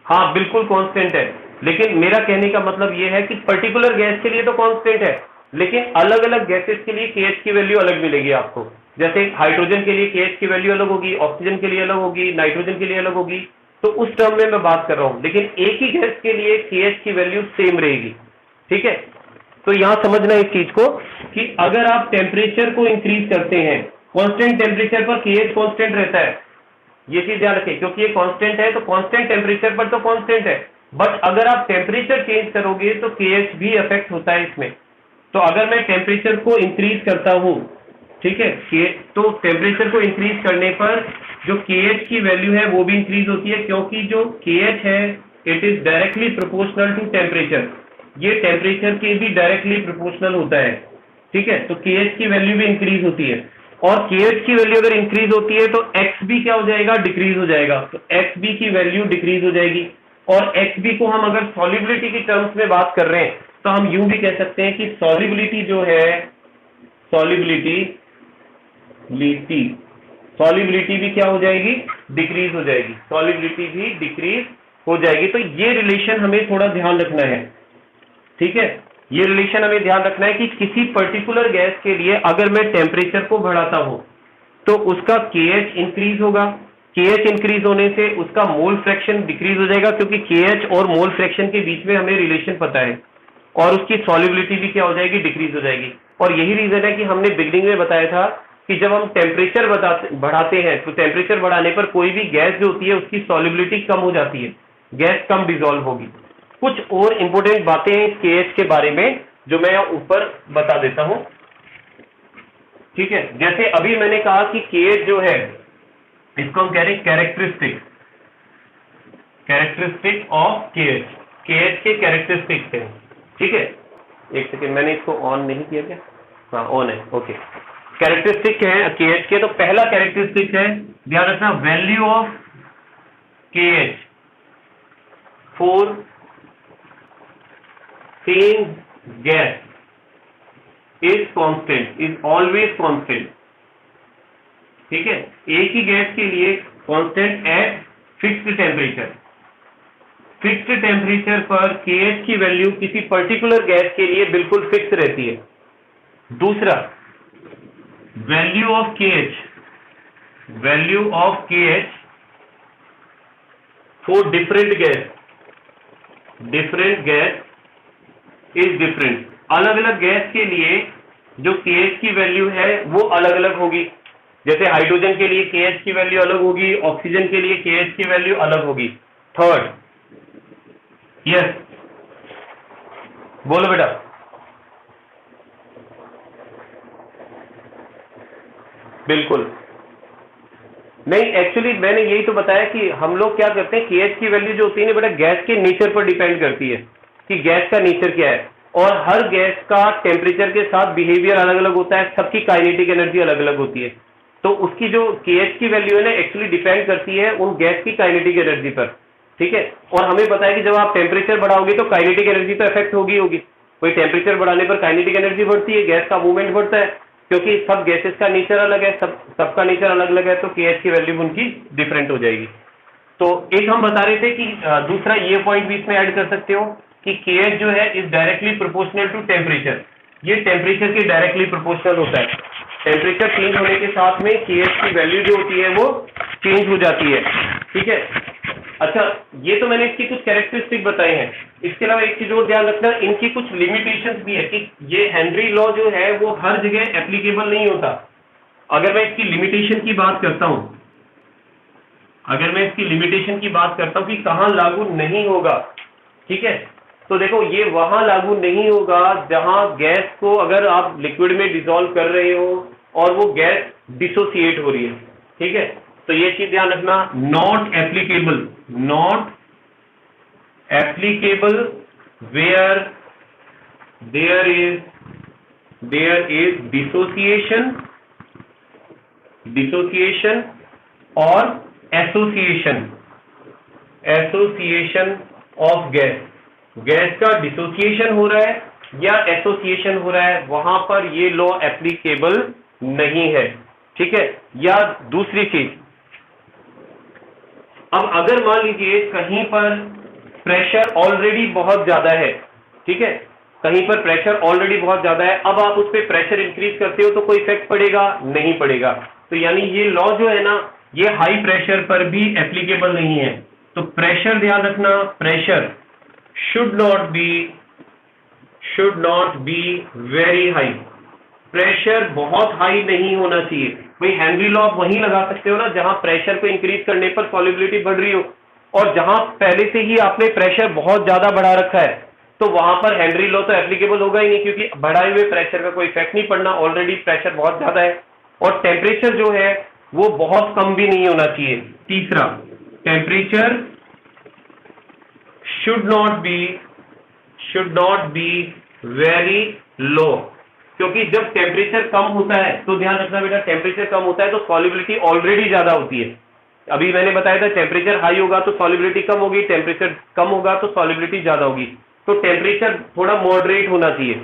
हाँ बिल्कुल कांस्टेंट है, लेकिन मेरा कहने का मतलब ये है कि पर्टिकुलर गैस के लिए तो कांस्टेंट है, लेकिन अलग अलग गैसेस के लिए KH की वैल्यू अलग मिलेगी आपको। जैसे हाइड्रोजन के लिए KH की वैल्यू अलग होगी, ऑक्सीजन के लिए अलग होगी, नाइट्रोजन के लिए अलग होगी। तो उस टर्म में मैं बात कर रहा हूं, लेकिन एक ही गैस के लिए KH की वैल्यू सेम रहेगी। ठीक है, तो यहां समझना इस चीज को कि अगर आप टेम्परेचर को इंक्रीज करते हैं, कांस्टेंट टेम्परेचर पर KH कांस्टेंट रहता है, ये चीज ध्यान रखें, क्योंकि ये कांस्टेंट है तो कांस्टेंट टेम्परेचर पर तो कांस्टेंट है, बट अगर आप टेम्परेचर चेंज करोगे तो KH भी अफेक्ट होता है इसमें। तो अगर मैं टेम्परेचर को इंक्रीज करता हूं, ठीक है, तो टेम्परेचर को इंक्रीज करने पर जो KH की वैल्यू है वो भी इंक्रीज होती है, क्योंकि जो KH है it is directly proportional to temperature, ये टेम्परेचर के भी डायरेक्टली प्रोपोर्शनल होता है। ठीक है, तो KH की वैल्यू भी इंक्रीज होती है, और KH की वैल्यू अगर इंक्रीज होती है तो XB क्या हो जाएगा, डिक्रीज हो जाएगा। तो XB की वैल्यू डिक्रीज हो जाएगी, और XB को हम अगर सॉल्युबिलिटी की टर्म्स में बात कर रहे हैं तो हम यूं भी कह सकते हैं कि सॉल्युबिलिटी जो है, सॉल्युबिलिटी भी क्या हो जाएगी, डिक्रीज हो जाएगी, सॉल्युबिलिटी भी डिक्रीज हो जाएगी। तो ये रिलेशन हमें थोड़ा ध्यान रखना है, ठीक है, ये रिलेशन हमें ध्यान रखना है कि किसी पर्टिकुलर गैस के लिए अगर मैं टेम्परेचर को बढ़ाता हूं तो उसका KH इंक्रीज होगा, KH इंक्रीज होने से उसका मोल फ्रैक्शन डिक्रीज हो जाएगा, क्योंकि KH और मोल फ्रैक्शन के बीच में हमें रिलेशन पता है, और उसकी सॉल्युबिलिटी भी क्या हो जाएगी, डिक्रीज हो जाएगी। और यही रीजन है कि हमने बिगिनिंग में बताया था कि जब हम टेम्परेचर बढ़ाते हैं तो टेम्परेचर बढ़ाने पर कोई भी गैस जो होती है उसकी सॉल्युबिलिटी कम हो जाती है, गैस कम डिसॉल्व होगी। कुछ और इंपॉर्टेंट बातें हैं KH के बारे में जो मैं ऊपर बता देता हूं, ठीक है। जैसे अभी मैंने कहा कि KH जो है इसको हम कह रहे हैं कैरेक्टरिस्टिक ऑफ KH के कैरेक्टरिस्टिक्स हैं, ठीक है। एक सेकेंड, मैंने इसको ऑन नहीं किया क्या, हाँ ऑन है, ओके। कैरेक्टरिस्टिक है KH के, तो पहला कैरेक्टरिस्टिक है, ध्यान रखना, value of KH for same gas is constant, is always constant, ठीक है। एक ही गैस के लिए constant eight fixed temperature, fixed temperature पर KH की वैल्यू किसी पर्टिकुलर गैस के लिए बिल्कुल फिक्स रहती है। दूसरा, value of KH for different gas is different, अलग अलग गैस के लिए जो KH की वैल्यू है वो अलग अलग होगी। जैसे हाइड्रोजन के लिए KH की वैल्यू अलग होगी, ऑक्सीजन के लिए KH की वैल्यू अलग होगी। थर्ड, यस बोलो बेटा। बिल्कुल नहीं, एक्चुअली मैंने यही तो बताया कि हम लोग क्या करते हैं, KH की वैल्यू जो होती है ना बेटा, गैस के नेचर पर डिपेंड करती है कि गैस का नेचर क्या है, और हर गैस का टेम्परेचर के साथ बिहेवियर अलग अलग होता है, सबकी काइनेटिक एनर्जी अलग अलग होती है। तो उसकी जो KH की वैल्यू है ना एक्चुअली डिपेंड करती है उन गैस की काइनेटिक एनर्जी पर, ठीक है। और हमें पता है कि जब आप टेम्परेचर बढ़ाओगे तो काइनेटिक एनर्जी तो इफेक्ट होगी, कोई टेम्परेचर बढ़ाने पर काइनेटिक एनर्जी बढ़ती है, गैस का मूवमेंट बढ़ता है, क्योंकि सब गैसेस का नेचर अलग है, सबका नेचर अलग अलग है, तो KH की वैल्यू उनकी डिफरेंट हो जाएगी। तो एक हम बता रहे थे कि दूसरा ये पॉइंट भी इसमें ऐड कर सकते हो कि KH जो है is directly proportional to temperature, ये टेम्परेचर के डायरेक्टली प्रोपोर्शनल होता है। टेम्परेचर चेंज होने के साथ में KH की वैल्यू जो होती है वो चेंज हो जाती है, ठीक है। अच्छा, ये तो मैंने इसकी कुछ कैरेक्टरिस्टिक बताए हैं। इसके अलावा एक चीज और ध्यान रखना, इनकी कुछ लिमिटेशंस भी है कि ये हेनरी लॉ जो है वो हर जगह एप्लीकेबल नहीं होता। अगर मैं इसकी लिमिटेशन की बात करता हूं, कि कहां लागू नहीं होगा, ठीक है, तो देखो ये वहां लागू नहीं होगा जहां गैस को अगर आप लिक्विड में डिसॉल्व कर रहे हो और वो गैस डिसोसिएट हो रही है, ठीक है। तो ये चीज ध्यान रखना, not applicable where there is dissociation और एसोसिएशन ऑफ गैस का डिसोसिएशन हो रहा है या एसोसिएशन हो रहा है, वहां पर ये लॉ एप्लीकेबल नहीं है, ठीक है। या दूसरी चीज, अब अगर मान लीजिए कहीं पर प्रेशर ऑलरेडी बहुत ज्यादा है, ठीक है, कहीं पर प्रेशर ऑलरेडी बहुत ज्यादा है, अब आप उस पर प्रेशर इंक्रीज करते हो तो कोई इफेक्ट पड़ेगा, नहीं पड़ेगा। तो यानी ये लॉ जो है ना ये हाई प्रेशर पर भी एप्लीकेबल नहीं है। तो प्रेशर ध्यान रखना, pressure should not be very high, pressure बहुत हाई नहीं होना चाहिए। भाई हेनरी लॉ आप वहीं लगा सकते हो ना जहां प्रेशर को इंक्रीज करने पर सॉल्युबिलिटी बढ़ रही हो, और जहां पहले से ही आपने प्रेशर बहुत ज्यादा बढ़ा रखा है तो वहां पर हेनरी लॉ तो एप्लीकेबल होगा ही नहीं, क्योंकि बढ़ाए हुए प्रेशर का कोई इफेक्ट नहीं पड़ना, ऑलरेडी प्रेशर बहुत ज्यादा है, और टेम्परेचर जो है वो बहुत कम भी नहीं होना चाहिए। तीसरा, temperature should not be very low, क्योंकि जब टेम्परेचर कम होता है तो ध्यान रखना बेटा, टेम्परेचर कम होता है तो सॉल्युबिलिटी ऑलरेडी ज्यादा होती है। अभी मैंने बताया था टेम्परेचर हाई होगा तो सॉल्युबिलिटी कम होगी, टेम्परेचर कम होगा तो सॉल्युबिलिटी ज्यादा होगी। तो टेम्परेचर थोड़ा मॉडरेट होना चाहिए,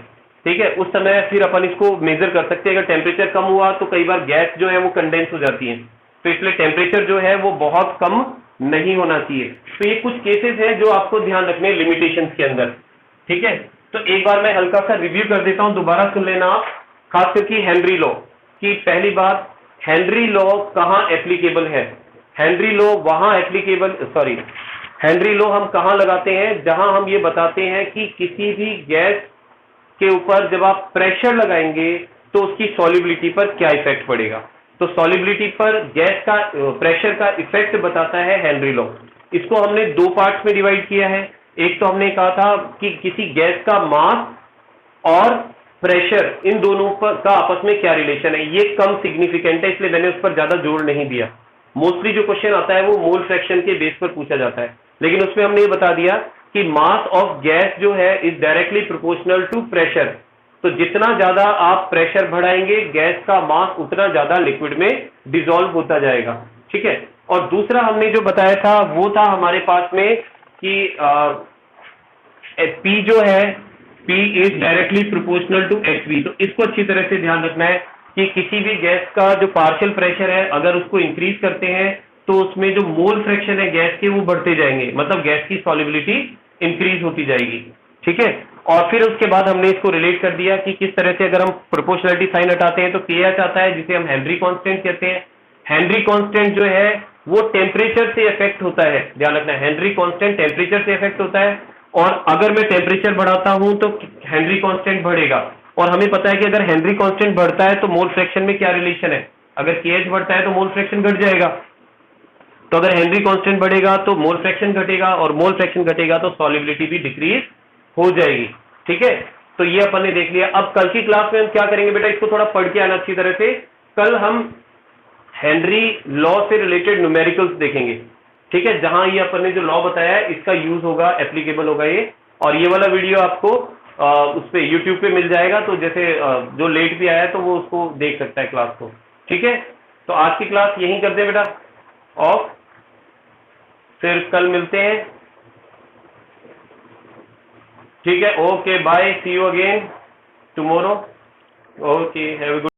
ठीक है। उस समय फिर अपन इसको मेजर कर सकते हैं, अगर टेम्परेचर कम हुआ तो कई बार गैस जो है वो कंडेंस हो जाती है, तो इसलिए टेम्परेचर जो है वो बहुत कम नहीं होना चाहिए। तो ये कुछ केसेस हैं जो आपको ध्यान रखने लिमिटेशंस के अंदर, ठीक है। तो एक बार मैं हल्का सा रिव्यू कर देता हूं, दोबारा सुन लेना आप, खास करके हेनरी लॉ की। पहली बात, हेनरी लॉ कहां एप्लीकेबल है? हेनरी लॉ वहां एप्लीकेबल, सॉरी, हेनरी लॉ हम कहां लगाते हैं? जहां हम ये बताते हैं कि किसी भी गैस के ऊपर जब आप प्रेशर लगाएंगे तो उसकी सॉल्युबिलिटी पर क्या इफेक्ट पड़ेगा। तो सॉल्युबिलिटी पर गैस का प्रेशर का इफेक्ट बताता है हेनरी लॉ। इसको हमने दो पार्ट्स में डिवाइड किया है। एक तो हमने कहा था कि किसी गैस का मास और प्रेशर, इन दोनों पर का आपस में क्या रिलेशन है। ये कम सिग्निफिकेंट है, इसलिए मैंने उस पर ज्यादा जोर नहीं दिया। मोस्टली जो क्वेश्चन आता है वो मोल फ्रैक्शन के बेस पर पूछा जाता है, लेकिन उसमें हमने ये बता दिया कि मास ऑफ गैस जो है is directly proportional to pressure. तो जितना ज्यादा आप प्रेशर बढ़ाएंगे गैस का मास उतना ज्यादा लिक्विड में डिसॉल्व होता जाएगा, ठीक है। और दूसरा हमने जो बताया था वो था हमारे पास में कि P जो है, P is directly proportional to HV। तो इसको अच्छी तरह से ध्यान रखना है कि किसी भी गैस का जो पार्शियल प्रेशर है अगर उसको इंक्रीज करते हैं तो उसमें जो मोल फ्रैक्शन है गैस के वो बढ़ते जाएंगे, मतलब गैस की सॉल्युबिलिटी इंक्रीज होती जाएगी, ठीक है। और फिर उसके बाद हमने इसको रिलेट कर दिया कि किस तरह से अगर हम प्रोपोर्शनलिटी साइन हटाते हैं तो KH आता है, जिसे हम हेनरी कांस्टेंट कहते हैं। हेनरी कांस्टेंट जो है वो टेम्परेचर से इफेक्ट होता है, ध्यान रखना, हेनरी कांस्टेंट टेम्परेचर से इफेक्ट होता है। और अगर मैं टेम्परेचर बढ़ाता हूं तो हेनरी कांस्टेंट बढ़ेगा। और हमें पता है कि अगर हेनरी कांस्टेंट बढ़ता है तो मोल फ्रैक्शन में क्या रिलेशन है, अगर KH बढ़ता है तो मोल फ्रैक्शन घट जाएगा। तो अगर हेनरी कांस्टेंट बढ़ेगा तो मोल फ्रैक्शन घटेगा, और मोल फ्रैक्शन घटेगा तो सॉल्युबिलिटी भी डिक्रीज हो जाएगी, ठीक है। तो ये अपन ने देख लिया। अब कल की क्लास में हम क्या करेंगे बेटा, इसको थोड़ा पढ़ के आना अच्छी तरह से। कल हम हेनरी लॉ से रिलेटेड न्यूमेरिकल्स देखेंगे, ठीक है, जहां ये अपन ने जो लॉ बताया है इसका यूज होगा, एप्लीकेबल होगा ये। और ये वाला वीडियो आपको उस पे यूट्यूब पे मिल जाएगा, तो जैसे जो लेट भी आया तो वो उसको देख सकता है क्लास को, ठीक है। तो आज की क्लास यहीं कर दे बेटा ऑफ, फिर कल मिलते हैं, ठीक है। Okay bye, see you again tomorrow. Okay, have a good